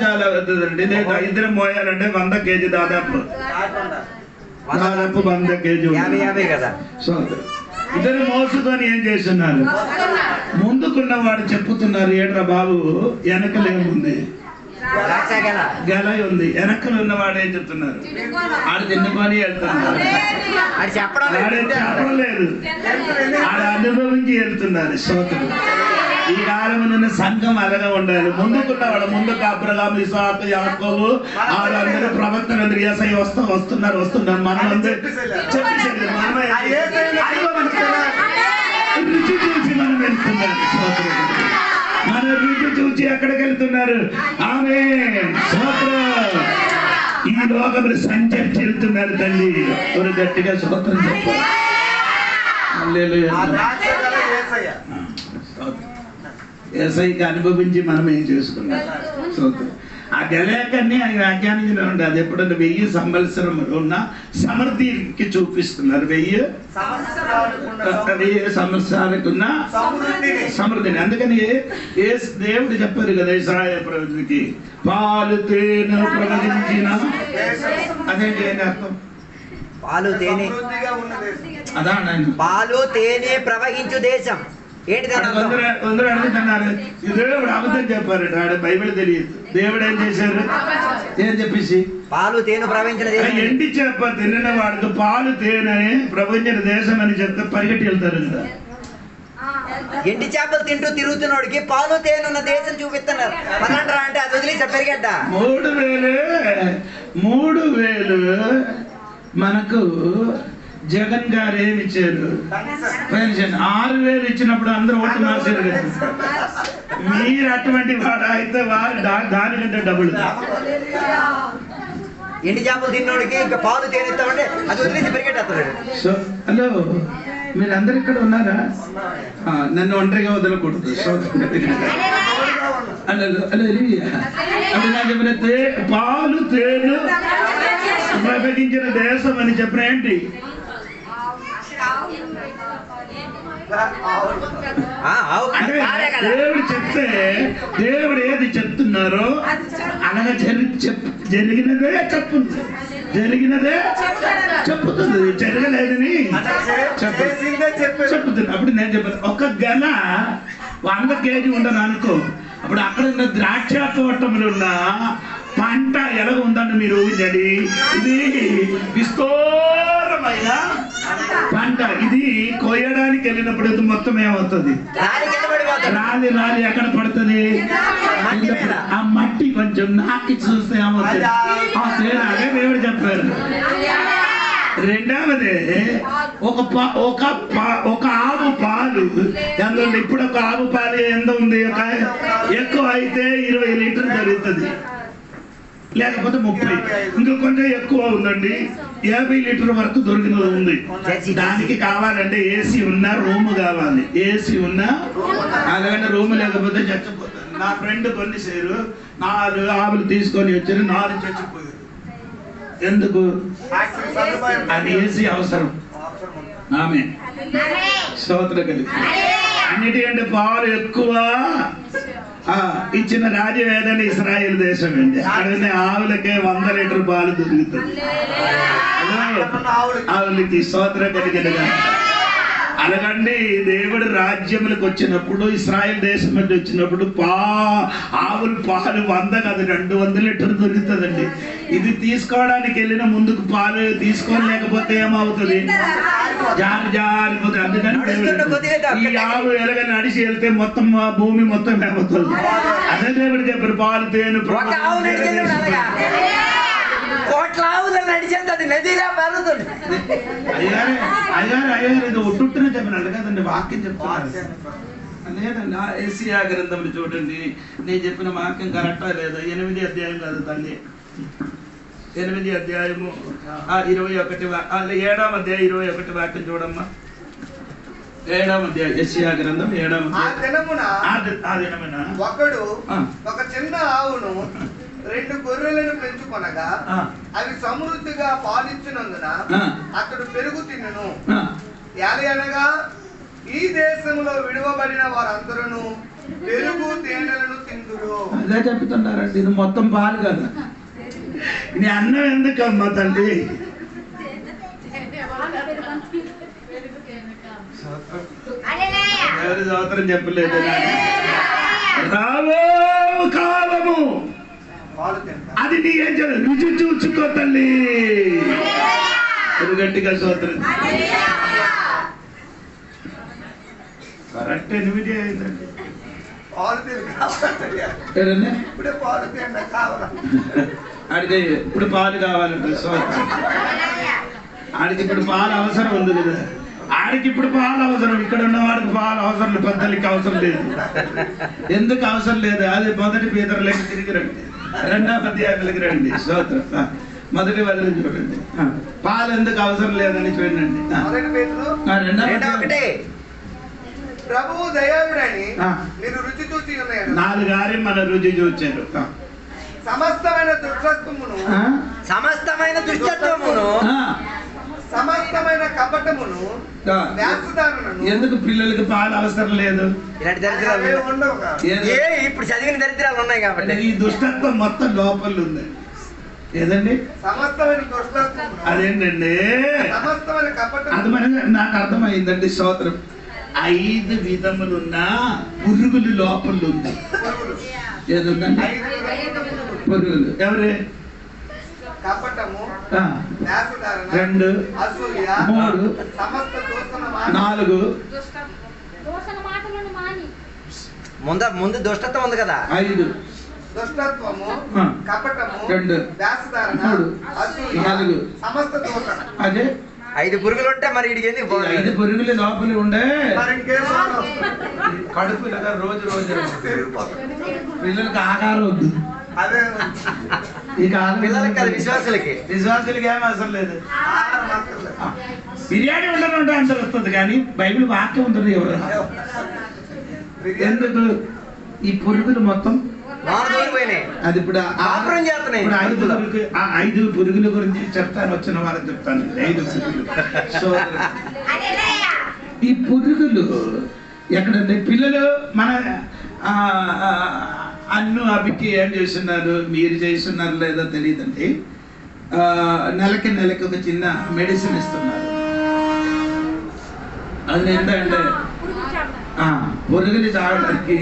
[SPEAKER 1] చాలా పెద్దదండి. ఇద్దరు మోయాలంటే 100 కేజీ దాదాపు 100 కేజీ
[SPEAKER 4] కదా.
[SPEAKER 1] సో ఇద్దరు మోసుకొని ఏం చేస్తున్నారు? ముందుకున్న వాడు చెప్పుతున్నారు, ఏడ్రా బాబు వెనకలేముంది? గెల ఉంది. వెనకలు ఉన్నవాడు ఏం చెప్తున్నారు? ఆడు తిన్నుకొని వెళ్తున్నారు. చెప్పడం లేదు, ఆడు అనుభవించి వెళ్తున్నారు. స్తోత్రం. ఈ కాలమున సంఘం అలాగా ఉండాలి. ముందుకున్నవాడు ముందుకు అబ్రహాము, ఇస్సాకు, యాకోబు వాళ్ళందరూ ప్రవక్తలందరూ యేసయ్య వస్తున్నారు. మనమందరూ చెప్పేసి రుచి చూసి మనం వెళ్తున్నాం. స్తోత్రం. మన రుచి చూసి ఎక్కడికి వెళ్తున్నారు? ఆమేన్. స్తోత్రం. ఈ లోకములు సంచరించి వెళ్తున్నారు. తల్లి ఒక గట్టిగా స్తోత్రం చెప్పాలి. హల్లెలూయా. యేసయ్యకి అనుభవించి మనం ఏం చేసుకున్నాం? స్తోత్రం. ఆ గెలకన్నీ ఆయన వ్యాఖ్యానించిన ఉండే అది ఎప్పుడన్నా 1000 సంవత్సరములు ఉన్న సమృద్ధికి చూపిస్తున్నారు. 1000 సంవత్సరాలకు ఉన్న సమృద్ధిని. అందుకని దేవుడు చెప్పారు కదా ఇశ్రాయేలు ప్రజలకి, పాలు తేనె ప్రవహించిన అదేంటి అర్థం?
[SPEAKER 4] పాలు తేనె
[SPEAKER 1] అదా
[SPEAKER 4] పాలు తేనె ప్రవహించు దేశం ఏంటి?
[SPEAKER 1] అందరూ అడుగుతున్నారు, దేవుడు అబద్ధం చెప్పారు. బైబిల్ తెలియదు. దేవుడు ఏం చేశారు? ఏం చెప్పేసి?
[SPEAKER 4] పాలు తేనె ప్రవహించిన దేశం.
[SPEAKER 1] ఎండి చేప తిన్న వాడికి పాలు తేనె ప్రవహించిన దేశం అని చెప్తే పరిగెట్టి వెళ్తారు కదా.
[SPEAKER 4] ఎండి చేపలు తింటూ తిరుగుతున్నోడికి పాలు తేనె ఉన్న దేశం చూపిస్తున్నారు. పదండ్రా అంటే అది వదిలేసి పరిగెడ్డ.
[SPEAKER 1] 3000 మనకు జగన్ గారు ఏమి ఇచ్చారు? పెన్షన్ 6000 ఇచ్చినప్పుడు అందరూ ఓటు మార్చారు కదా. మీరు అటువంటి వాడు అయితే వారు దానికంటే డబ్బులు.
[SPEAKER 4] ఎండి చేపలు తిన్నోడికి ఇంకా పాలు తేనెత్తామంటే అది వదిలేసి పరిగెట్టేస్తాడు.
[SPEAKER 1] సో హలో, మీరందరు ఇక్కడ ఉన్నారా? నన్ను ఒంటరిగా వదలకూడదు. చెప్పినట్టే పాలు తేనె ప్రకటించిన దేశం అని చెప్పిన ఏంటి? దేవుడు చెప్తే దేవుడు ఏది చెప్తున్నారో అలాగే జరిగినదే చెప్పుతుంది. జరగలేదని చెప్పుతుంది. అప్పుడు నేను చెప్పాను, 1 గెల 100 కేజీ ఉండదు అనుకో. అప్పుడు అక్కడ ఉన్న ద్రాక్ష తోటములు ఉన్న పంట ఎలాగ ఉందని మీరు ఊహించండి. ఇది విస్తోరమైన పంట. ఇది కోయడానికి వెళ్ళినప్పుడు ఇది మొత్తం ఏమవుతుంది? రాలి ఎక్కడ పడుతుంది? ఆ మట్టి కొంచెం నాకి చూస్తే ఏమవుతుంది? అదే దేవుడు చెప్పారు. రెండవది ఒక ఆవు పాలు ఎంత ఉంది? ఇప్పుడు ఒక ఆవు పాలు ఎంత ఉంది? ఎక్కువ అయితే 20 లీటర్లు జరుగుతుంది, లేకపోతే 30. ఇంకా కొంచెం ఎక్కువ ఉందండి, 50 లీటర్ వరకు దొరికినది ఉంది. దానికి కావాలంటే ఏసీ ఉన్న రూమ్ కావాలి. ఏసీ ఉన్న అలాగంటే రూమ్ లేకపోతే చచ్చిపోతుంది. నా ఫ్రెండ్ కొన్నిసార్లు 4 ఆవులు తీసుకొని వచ్చారు, 4 చచ్చిపోయారు. ఎందుకు? అది ఏసీ అవసరం. ఆమె స్తోత్రం కలిగి అన్నిటికంటే పాలు ఎక్కువ ఇచ్చిన రాజ్యం ఏదంటే ఇశ్రాయేలు దేశం అండి. అక్కడనే ఆవులకే 100 లీటర్ పాలు దొరుకుతుంది. ఆవులకి స్తోత్రం కలిగినగా అలాగండి దేవుడు రాజ్యములకు వచ్చినప్పుడు ఇస్రాయేల్ దేశం మధ్య వచ్చినప్పుడు ఆవులు పాలు 100 కాదు 200 లీటర్లు దొరుకుతుందండి. ఇది తీసుకోవడానికి వెళ్ళిన ముందుకు పాలు తీసుకోలేకపోతే ఏమవుతుంది? జారిపోతుంది. అందుకని ఈ ఆవు ఎలాగ నడిచి వెళ్తే మొత్తం భూమి మొత్తం ఏమవుతుంది? అదే దేవుడు చెప్పారు పాలు తేను అయ్యారు ఇది ఒట్టునే చెప్పినాడు కదండి, వాక్యం చెప్తాను లేదండి. ఏసియా గ్రంథంలో చూడండి, నేను చెప్పిన వాక్యం కరెక్టా లేదా? 8వ అధ్యాయం కాదు తల్లి, 8వ అధ్యాయము 21 7వ అధ్యాయం 21 వాక్యం చూడమ్మా. 7వ అధ్యాయం ఏసియా గ్రంథం 7వ
[SPEAKER 3] దినమున ఒకడు ఒక చిన్న ఆవును 2 గొర్రెలను పెంచుకొనగా అవి సమృద్ధిగా పాలించినందున అతడు పెరుగు తినను. అనగా ఈ దేశంలో విడువబడిన వారందరూ పెరుగు తేనెలను తిందురు.
[SPEAKER 1] అదే చెప్తున్నారండి, ఇది మొత్తం పాలు కదా. నీ అన్నం ఎందుకమ్మా తల్లి? ఎవరి సోదరం చెప్పలేదు. రాబో కాలము అది నీ ఏం చేయాలి? రుచి చూసుకో తల్లి. గట్టిగా సోదరం కరెక్ట్ 8 అయిందండి. ఆడికి ఇప్పుడు పాలు కావాలంటే సోదరం, ఆడికి ఇప్పుడు పాలు అవసరం ఉంది కదా. ఆడికి ఇప్పుడు పాలు అవసరం, ఇక్కడ ఉన్న వాడికి పాలు అవసరం, పెద్దలకి అవసరం లేదు. ఎందుకు అవసరం లేదు? అది మొదటి పేదరులకి తిరిగి రండి, 2వ అధ్యాయానికి రండి. స్తోత్రం. మొదటి వదిలి చూడండి, పాలు ఎందుకు అవసరం లేదని చూడండి.
[SPEAKER 3] ప్రభువు దయాళుడని మీరు రుచి చూసి ఉన్నారు.
[SPEAKER 1] 4 గారి మన రుచి చూచారు.
[SPEAKER 3] సమస్తమైన దుష్టత్వమును సమస్తమైన కపటమును వ్యాసుదారులను.
[SPEAKER 1] ఎందుకు పిల్లలకి పాలు అవసరం లేదు?
[SPEAKER 4] ఇప్పుడు చదివిన దరిద్రాలు ఉన్నాయి కాబట్టి.
[SPEAKER 1] ఈ దుష్టత్వం మొత్తం లోపల ఉంది. ఏదండి?
[SPEAKER 3] సమస్తమైన దుష్టత్వం.
[SPEAKER 1] అదేంటండి?
[SPEAKER 3] సమస్తమైన కపటం.
[SPEAKER 1] అది మన నాకు అర్థమైందండి. స్తోత్రం. 5 విధములున్న పురుగులు లోపల ఉంది. ఏదుందండి? పురుగులు. ఎవరే?
[SPEAKER 3] కపటము,
[SPEAKER 1] 2
[SPEAKER 3] అసూయ,
[SPEAKER 1] 3
[SPEAKER 3] సమస్త దూషణ
[SPEAKER 1] 4
[SPEAKER 2] మాటలను మాని.
[SPEAKER 4] ముందు దుష్టత్వం ఉంది కదా.
[SPEAKER 1] 5
[SPEAKER 3] దుష్టత్వము, కపటము,
[SPEAKER 1] 2
[SPEAKER 3] వ్యాసధారణ,
[SPEAKER 1] 3
[SPEAKER 3] అసూయ,
[SPEAKER 1] 4
[SPEAKER 3] సమస్త దూషణ.
[SPEAKER 1] అదే
[SPEAKER 4] 5 పురుగులు ఉంటే మరి వీడికి ఎందుకు?
[SPEAKER 1] 5 పురుగులు లోపలి ఉండే
[SPEAKER 3] మరి ఇంకేం
[SPEAKER 1] కడుపు ఇలాగా రోజు పిల్లలకి ఆహారం వద్దు.
[SPEAKER 3] అదే
[SPEAKER 1] ఈ
[SPEAKER 4] పిల్లలకి కాదు, విశ్వాసులకి
[SPEAKER 1] ఏం అవసరం లేదు. బిర్యానీ ఉండడం అంటే వస్తుంది కానీ బైబిల్ వాక్యం ఉంటుంది. ఎవరు ఎందుకు ఈ పురుగులు మొత్తం అది ఇప్పుడు 5 పురుగుల గురించి చెప్తాను, వచ్చిన వాళ్ళకి చెప్తాను. 5 పురుగులు. సో ఈ పురుగులు ఎక్కడంటే పిల్లలు మన అన్ను అభికి ఏం చేస్తున్నారు, మీరు చేస్తున్నారు లేదో తెలియదండి. నెలకి ఒక చిన్న మెడిసిన్ ఇస్తున్నారు. అది ఏంటంటే పురుగులు చావడానికి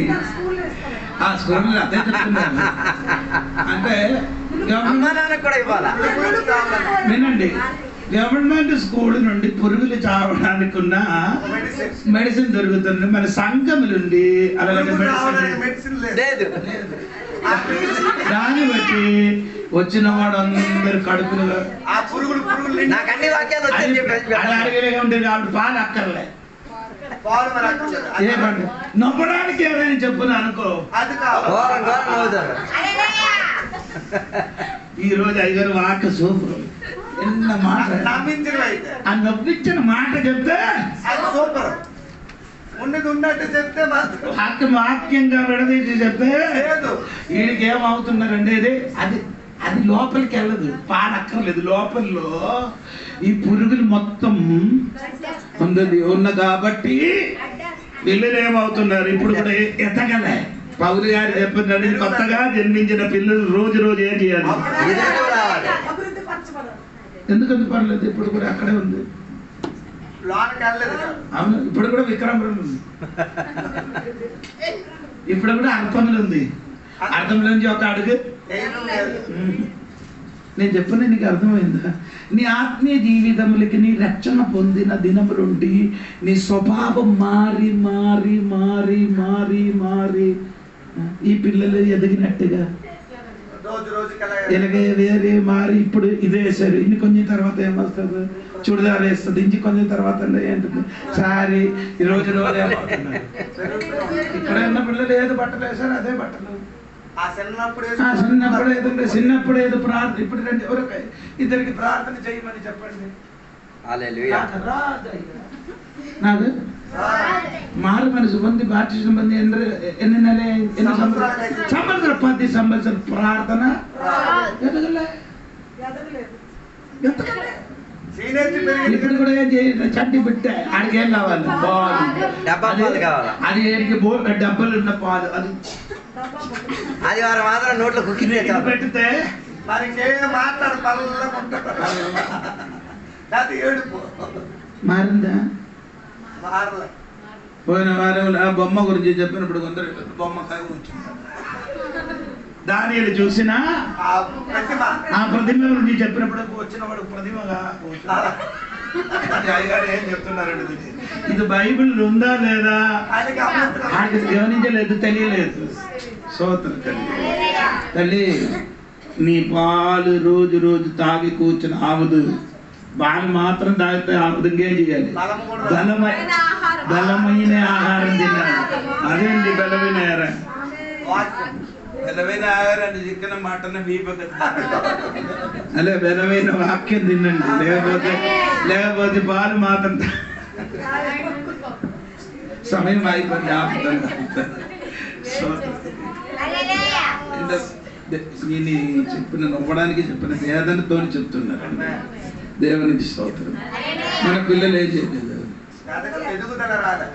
[SPEAKER 1] స్కూల్ అదే చెప్తున్నారు. అంటే వినండి, గవర్నమెంట్ స్కూల్ నుండి పురుగులు చావడానికి ఉన్న మెడిసిన్ దొరుకుతుంది. మన సంఘం నుండి అలాంటి మెడిసిన్ లేదు. దాన్ని బట్టి వచ్చిన వాడు అందరు కడుపులు అడిగేగా ఉంటుంది కాబట్టి పాలు అక్కర్లే. నవ్వడానికి ఎవరైనా చెప్పులు అనుకో. ఈ రోజు అయ్యారు వాక్ సూపర్. ఎన్న మాట ఆ నవ్వించిన మాట చెప్తే
[SPEAKER 3] సూపర్. ఉన్నట్టు చెప్తే
[SPEAKER 1] వాక్యంగా విడదీసి చెప్తే వీడికి ఏమవుతున్నారండి? అది లోపలికి వెళ్ళదు, పాలక్కర్లేదు. లోపల్లో ఈ పురుగులు మొత్తం ఉన్న కాబట్టి పిల్లలు ఏమవుతున్నారు ఇప్పుడు కూడా ఎతగలే. పౌలు గారు చెప్తున్నాడు, కొత్తగా జన్మించిన పిల్లలు రోజు ఏం చేయాలి? ఎందుకంత పర్లేదు, ఇప్పుడు కూడా అక్కడే ఉంది.
[SPEAKER 3] లోనకి వెళ్ళలేదు కదా.
[SPEAKER 1] అవును, ఇప్పుడు కూడా విక్రమపురం ఉంది, ఇప్పుడు కూడా అర్థంలో ఉంది. అర్థంలోంచి ఒక అడుగు.
[SPEAKER 3] ఏం లేదు.
[SPEAKER 1] నేను చెప్పిన నీకు అర్థమైందా? నీ ఆత్మీయ జీవితములకి నీ రక్షణ పొందిన దినము నుండి నీ స్వభావం మారి మారి మారి మారి మారి ఈ పిల్లలు ఎదిగినట్టుగా
[SPEAKER 3] రోజు రోజుకి అలా
[SPEAKER 1] ఎలాగే వేరే మారి ఇప్పుడు ఇదే సరే ఇన్ని కొంచెం తర్వాత ఏమొస్తుంది, చుడిదార్ వేస్తుంది, ఇంచి కొంచెం తర్వాత ఏంటుంది సారీ ఈ రోజు రోజు ఏమవుతున్నారు. ఇక్కడ ఉన్న పిల్లలు ఏదో బట్టలు వేసారు అదే బట్టలు.
[SPEAKER 3] ఆ చిన్నప్పుడు
[SPEAKER 1] చిన్నప్పుడు ఏదో ప్రార్థన. ఇప్పుడు రండి ఎవరికి ఇద్దరికి ప్రార్థన చేయమని చెప్పండి.
[SPEAKER 4] హల్లెలూయా.
[SPEAKER 1] నాకు మారు మనసు పొంది బాప్టిజం పొంది ఎన్ని నెల సంవత్సరం 10 సంవత్సరం ప్రార్థన ఎదగలే. ఇప్పుడు కూడా ఏం చేయాలి, చట్టి పెట్టే ఆడికి ఏం కావాలి, పాలు. అది ఏంటి డబ్బులు ఉన్న పాలు. అది
[SPEAKER 4] ఆదివారం మాత్రం నోట్లో కుక్కింగ్
[SPEAKER 1] పెడితే
[SPEAKER 3] మరి ఇంకేం మాట్లాడు అది ఏడుపు
[SPEAKER 1] మారిందా?
[SPEAKER 3] మారలే.
[SPEAKER 1] పోయిన వారం ఆ బొమ్మ గురించి చెప్పినప్పుడు కొందరు బొమ్మ కాయ కూర్చుంటారు. దానిని చూసినా
[SPEAKER 3] ఆ ప్రతిమ
[SPEAKER 1] ఆ ప్రతిమ గురించి చెప్పినప్పుడు వచ్చిన వాడు ప్రతిమగా అయ్యగారు ఏం చెప్తున్నారండి, ఇది బైబిల్ ఉందా లేదా
[SPEAKER 3] ఆయనకి అమృతం.
[SPEAKER 1] ఆయనకి గమనించలేదు, తెలియలేదు. స్తోత్రం తల్లి, నీ పాలు రోజు రోజు తాగి కూర్చుని ఆవదు. పాలు మాత్రం తాగితే ఆవదు. ఇంకేం చేయాలి? బలమైన ఆహారం తినాలి. అదేంటి బలమైన ఆహారం? బలమైన ఆహారాన్ని చికెన్ మటన్ బీపక అదే బలమైన వాక్యం తినండి. లేకపోతే పాలు మాత్రం సమయం అయిపోయింది. ఆపుతాను. నేను చెప్పిన నవ్వడానికి చెప్పిన వేదనతో చెప్తున్నారండి. దేవునికి స్తోత్రం. మన పిల్లలు ఏం చేయలేదు.
[SPEAKER 3] ఎదుగుదల రాలే.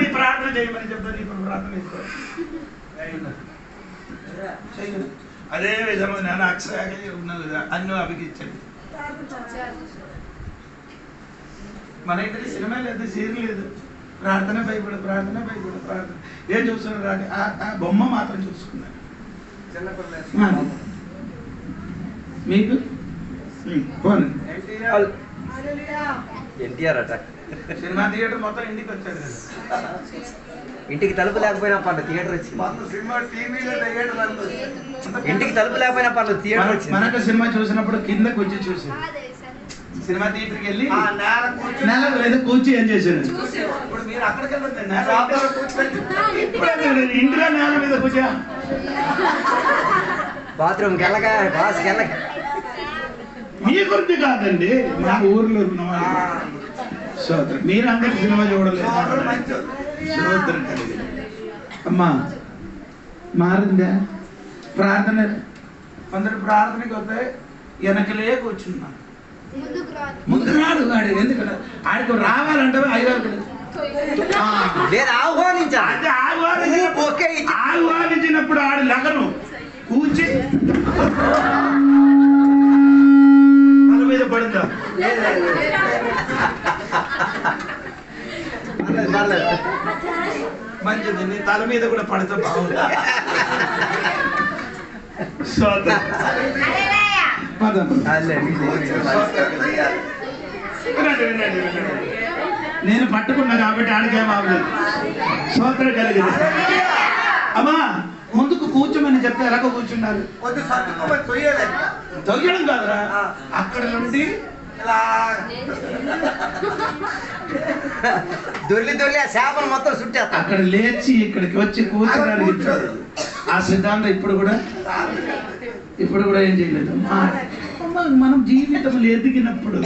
[SPEAKER 1] నీ ప్రార్థన చేయమని చెప్తాను. ఇప్పుడు ప్రార్థన అదే విధమైన నేను అక్షరాగా ఉన్నది అన్ను అభిగించండి. మన ఇంటికి సినిమా లేదు, సీరియల్ లేదు, ప్రార్థన భయపడు, ప్రార్థన భయపడు, ప్రార్థన. ఏం చూస్తున్నారు రాని ఆ బొమ్మ మాత్రం చూసుకున్నాను.
[SPEAKER 3] చిన్నపిల్లలు
[SPEAKER 1] మీకు పోను
[SPEAKER 4] ఎన్టీఆర్ అట.
[SPEAKER 1] సినిమా థియేటర్ మొత్తం ఇంటికి వచ్చాడు కదా.
[SPEAKER 4] ఇంటికి తలుపు లేకపోయినా పర్లేదు, థియేటర్ వచ్చింది.
[SPEAKER 3] మొత్తం సినిమా టీవీలో థియేటర్
[SPEAKER 4] ఇంటికి తలుపు లేకపోయినా పర్లేదు, థియేటర్ వచ్చింది.
[SPEAKER 1] మనకు సినిమా చూసినప్పుడు కిందకు వచ్చి చూసి సినిమా థియేటర్కి వెళ్ళి నెల లేదా కూర్చి ఏం చేశాను. ఇప్పుడు మీరు అక్కడికి వెళ్ళండి, ఇంటిలో నేల మీద కూర్చో.
[SPEAKER 4] బాత్రూమ్కి వెళ్ళగా బాస్కి వెళ్ళగా.
[SPEAKER 1] మీ గురించి కాదండి, మా ఊర్లో ఉన్నవాళ్ళు. స్తోత్రం. మీరు అందరికి సినిమా చూడలేదు. స్తోత్రం కలిగి. అమ్మా మారిందా? ప్రార్థన అందరు ప్రార్థనకి వస్తే వెనకలే కూర్చున్నాను. ముందు రాడు వాడు. ఎందుకంటే ఆడికి రావాలంటే అయ్యారు
[SPEAKER 4] లేదు, ఆహ్వానించాలి.
[SPEAKER 1] ఆహ్వానించినప్పుడు ఆడు లగను కూర్చి తల మీద పడిందా? మంచిది, నీ తల మీద కూడా పడితే బాగుంది. నేను పట్టుకున్నా కాబట్టి ఆడికేం అవ్వలేదు. స్తోత్రం కలిగింది. అమ్మా ముందుకు కూర్చోమని చెప్తే ఎలాగో కూర్చున్నారు. తొయ్యడం కాదురా, అక్కడ నుండి
[SPEAKER 4] దొర్లి దొర్లి ఆ చేపలు మొత్తం చుట్టేస్తా.
[SPEAKER 1] అక్కడ లేచి ఇక్కడికి వచ్చి కూర్చోడానికి ఆ సిద్ధాంతం ఇప్పుడు కూడా ఏం చేయలేదు. మనం జీవితంలో ఎదిగినప్పుడు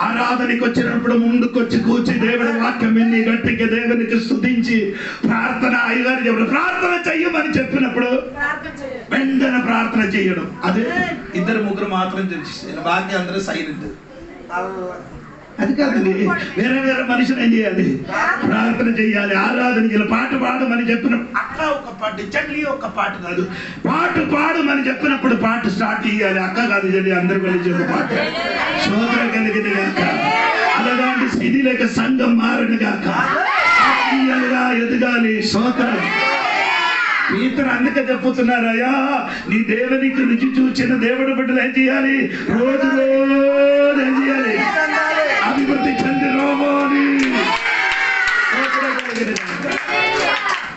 [SPEAKER 1] ఆరాధనకి వచ్చినప్పుడు ముందుకొచ్చి కూర్చి దేవుడి వాక్యం విని గట్టిగా దేవునికి స్తుతించి ప్రార్థన అయ్యగారు చెప్పడం ప్రార్థన చెయ్యమని చెప్పినప్పుడు వెంటనే ప్రార్థన చేయడం. అదే 2-3 మాత్రం తెలిసి బాకీ అందరూ సైలెంట్. అది కాదండి, వేరే వేరే మనుషులు ఏం చేయాలి? ప్రార్థన చేయాలి, ఆరాధన చేయాలి, పాట పాడమని చెప్పినప్పుడు అక్క ఒక పాట, చెల్లి ఒక పాట కాదు, పాట పాడమని చెప్పినప్పుడు పాట స్టార్ట్ చేయాలి. అక్క కాదు చెల్లి అందరు కలిసి ఒక పాట. స్తోత్రం కలిగింది. అలాంటి స్థితి లేక సంఘం మారనుగాక, ఆత్మీయంగా ఎదగాలి. స్తోత్రం. పీతరు అందుకే చెప్పుతున్నారు, అయ్యా నీ దేవునికి రుచి చూచిన దేవుడు బిడ్డలు ఏం చేయాలి? రోజు రోజు ఏం చేయాలి? అభివృద్ధి చెంది రోమోని.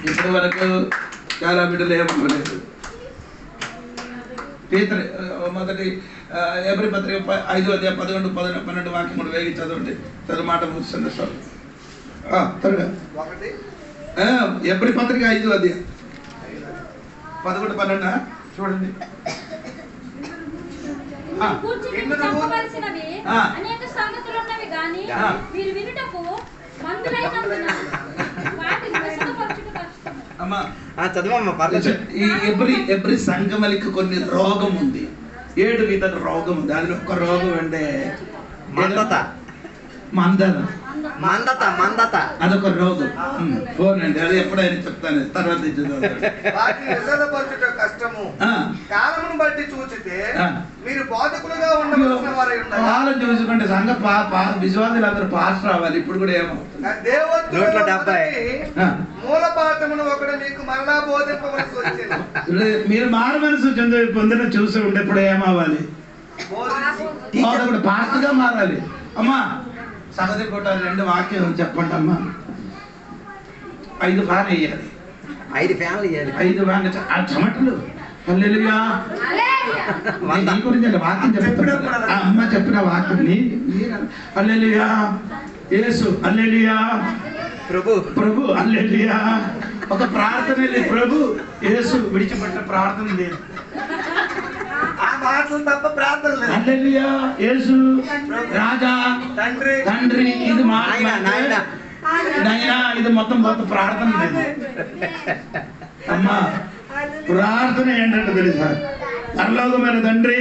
[SPEAKER 1] ఇప్పటి వరకు చాలా బిడ్డలు ఏమవ్వలేదు. పీతరు మొదటి ఎబ్రీ పత్రిక 5:11-12 వాక్యం కూడా వేగి చదవండి. చదువు మాట ముగిస్తుంది సార్ త్వరగా. ఎబ్రీ పత్రిక 5:11-12 చూడండి.
[SPEAKER 2] అనేక సంగతులున్నవి గాని మీరు వినుటకు మందులైనందున వాటిని విశదపరచుట కష్టం.
[SPEAKER 1] అమ్మా
[SPEAKER 4] చదువమ్మా పర్లేదు.
[SPEAKER 1] ఈ ఎబ్రీ సంఘములకు కొన్ని రోగం ఉంది. 7 విధాల రోగం ఉంది. అది ఒక్క రోగం అంటే
[SPEAKER 4] మందత
[SPEAKER 1] అదొక రోగం. పోనండి, అది ఎప్పుడైనా చెప్తాను, తర్వాత
[SPEAKER 3] కష్టము. కాలమును బట్టి చూచితే మీరు బోధకులుగా ఉండవలసిన వారై ఉన్నారు.
[SPEAKER 1] కాలం చూసుకుంటే సంఘ విశ్వాసులు అందరూ పాస్ రావాలి. ఇప్పుడు కూడా ఏమవుతుంది?
[SPEAKER 3] మూల పాఠమును ఒకడు మీకు మరలా బోధింపవలసి వచ్చింది.
[SPEAKER 1] మీరు మారు మనసు పొందిన చూసి ఉంటే ఇప్పుడు ఏమవ్వాలి? బోధకుడు పాస్గా మారాలి. అమ్మా సగది కొట్టాలి. 2 వాక్యం చెప్పండి అమ్మా. 5 ఫ్యాన్ వేయాలి.
[SPEAKER 4] 5 ఫ్యాన్లు వేయాలి.
[SPEAKER 1] 5 ఫ్యాన్ చెమటలు. హల్లెలూయా. నీ గురించి వాక్యం చెప్తున్నా. అమ్మ చెప్పిన వాక్యం హల్లెలూయా. యేసు హల్లెలూయా. ప్రభు హల్లెలూయా. ఒక ప్రార్థన లేదు. ప్రభు యేసు విడిచిపెట్ట ప్రార్థన లేదు. హల్లెలూయా. యేసు రాజా తండ్రి ఇది నాయనా ఇది మొత్తం ప్రార్థన లేదు. అమ్మా ప్రార్థన ఏంటంటే తెలుసా? పరలోకమైన తండ్రి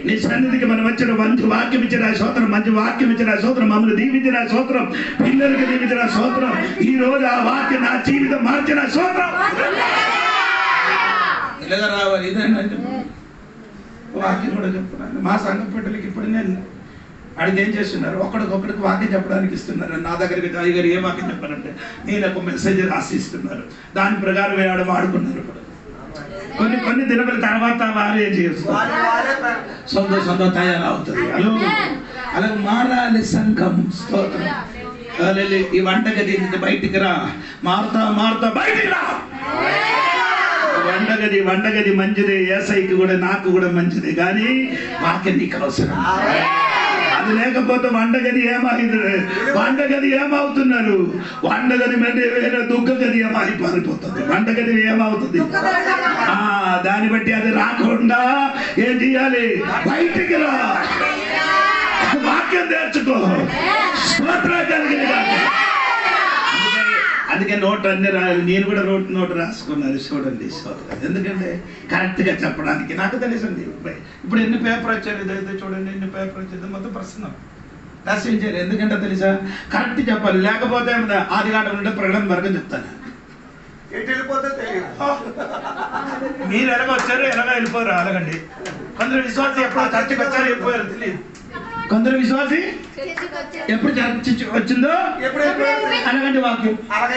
[SPEAKER 1] నీ సన్నిధికి మనం వచ్చిన మంచి వాక్యం ఇచ్చిన స్తోత్రం, మంచి వాక్యం ఇచ్చిన స్తోత్రం, మమ్మల్ని దీవించిన స్తోత్రం, పిల్లలకి దీవించిన స్తోత్రం, ఈ రోజు ఆ వాక్యం నా జీవితం మార్చిన స్తోత్రం. ఇలాగా రావాలి. ఇదేంటంటే వాక్యం కూడా చెప్తున్నాను. మా సంఘ బిడ్డలకి ఇప్పుడు నేను అడిగి ఏం చేస్తున్నారు? ఒకడికొకడికి వాక్యం చెప్పడానికి ఇస్తున్నారు. నా దగ్గరికి అయ్యగారు ఏ వాక్యం చెప్పారంటే నేను ఒక మెసేజ్ రాసిస్తున్నారు. దాని ప్రకారం వాడుకున్నారు. కొన్ని దినముల తర్వాత వారు ఏం చేస్తారు? సొంత తయారవుతుంది. అలా మారాలి సంఘం. స్తోత్రం. ఈ వంటగది బయటికి రా. మారుతా బయటికి రా. వంటగది మంచిది. ఏసైకి కూడా నాకు కూడా మంచిది. కానీ వాక్యం నీకు అవసరం. అది లేకపోతే వంటగది ఏమవుతున్నారు? వంటగది అంటే వేరే దుఃఖ గది పారిపోతుంది. వంటగది ఏమవుతుంది? దాన్ని బట్టి అది రాకుండా ఏం చేయాలి? బయటికి రా. వాక్యం నేర్చుకో. అందుకే నోట్ అన్ని రాయాలి. నేను కూడా నోట్ రాసుకున్నాను. చూడండి ఎందుకంటే కరెక్ట్గా చెప్పడానికి నాకు తెలిసింది. ఇప్పుడు ఎన్ని పేపర్ వచ్చారు? ఇదైతే చూడండి ఎన్ని పేపర్ వచ్చేది. మొత్తం ప్రశ్న రాసించారు. ఎందుకంటే తెలుసా? కరెక్ట్ చెప్పాలి. లేకపోతే ఆది కాండం నుండి ప్రకటన వరకు చెప్తాను. మీరు ఎలాగ వచ్చారు ఎలాగ వెళ్ళిపోరు. అలాగండి కొందరు విశ్వాసం ఎప్పుడు చర్చకి వచ్చారు వెళ్ళిపోయారు తెలియదు. కొందరు విశ్వాసి ఎప్పుడు చర్చ వచ్చిందో అలాగంటే వాక్యం అలాగే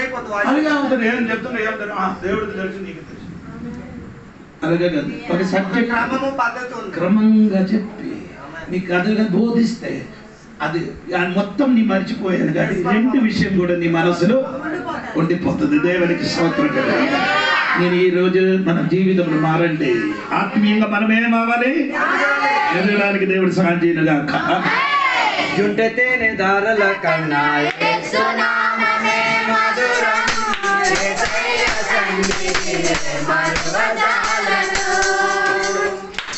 [SPEAKER 1] అవుతుంది. ఏం చెప్తున్నా ఏమంటారు? దేవుడికి తెలుసు, నీకు తెలుసు. అలాగే కాదు. ఒక సబ్జెక్ట్ క్రమంగా చెప్పి నీకు అదిగా బోధిస్తే అది మొత్తం నీ మర్చిపోయాను. కానీ 2 విషయం కూడా నీ మనసులో ఉండిపోతుంది. దేవునికి స్తోత్రం. నేను ఈ రోజు మన జీవితంలో మారండి. ఆత్మీయంగా మనం ఏమవ్వాలి? ఎదగడానికి దేవుడు సహాయం చేయనుగాక.
[SPEAKER 4] జుంటతేనే దారల కన్నా యేసు నామమే మధురం, యేసయ్య సన్నిధిని మరువజాలను.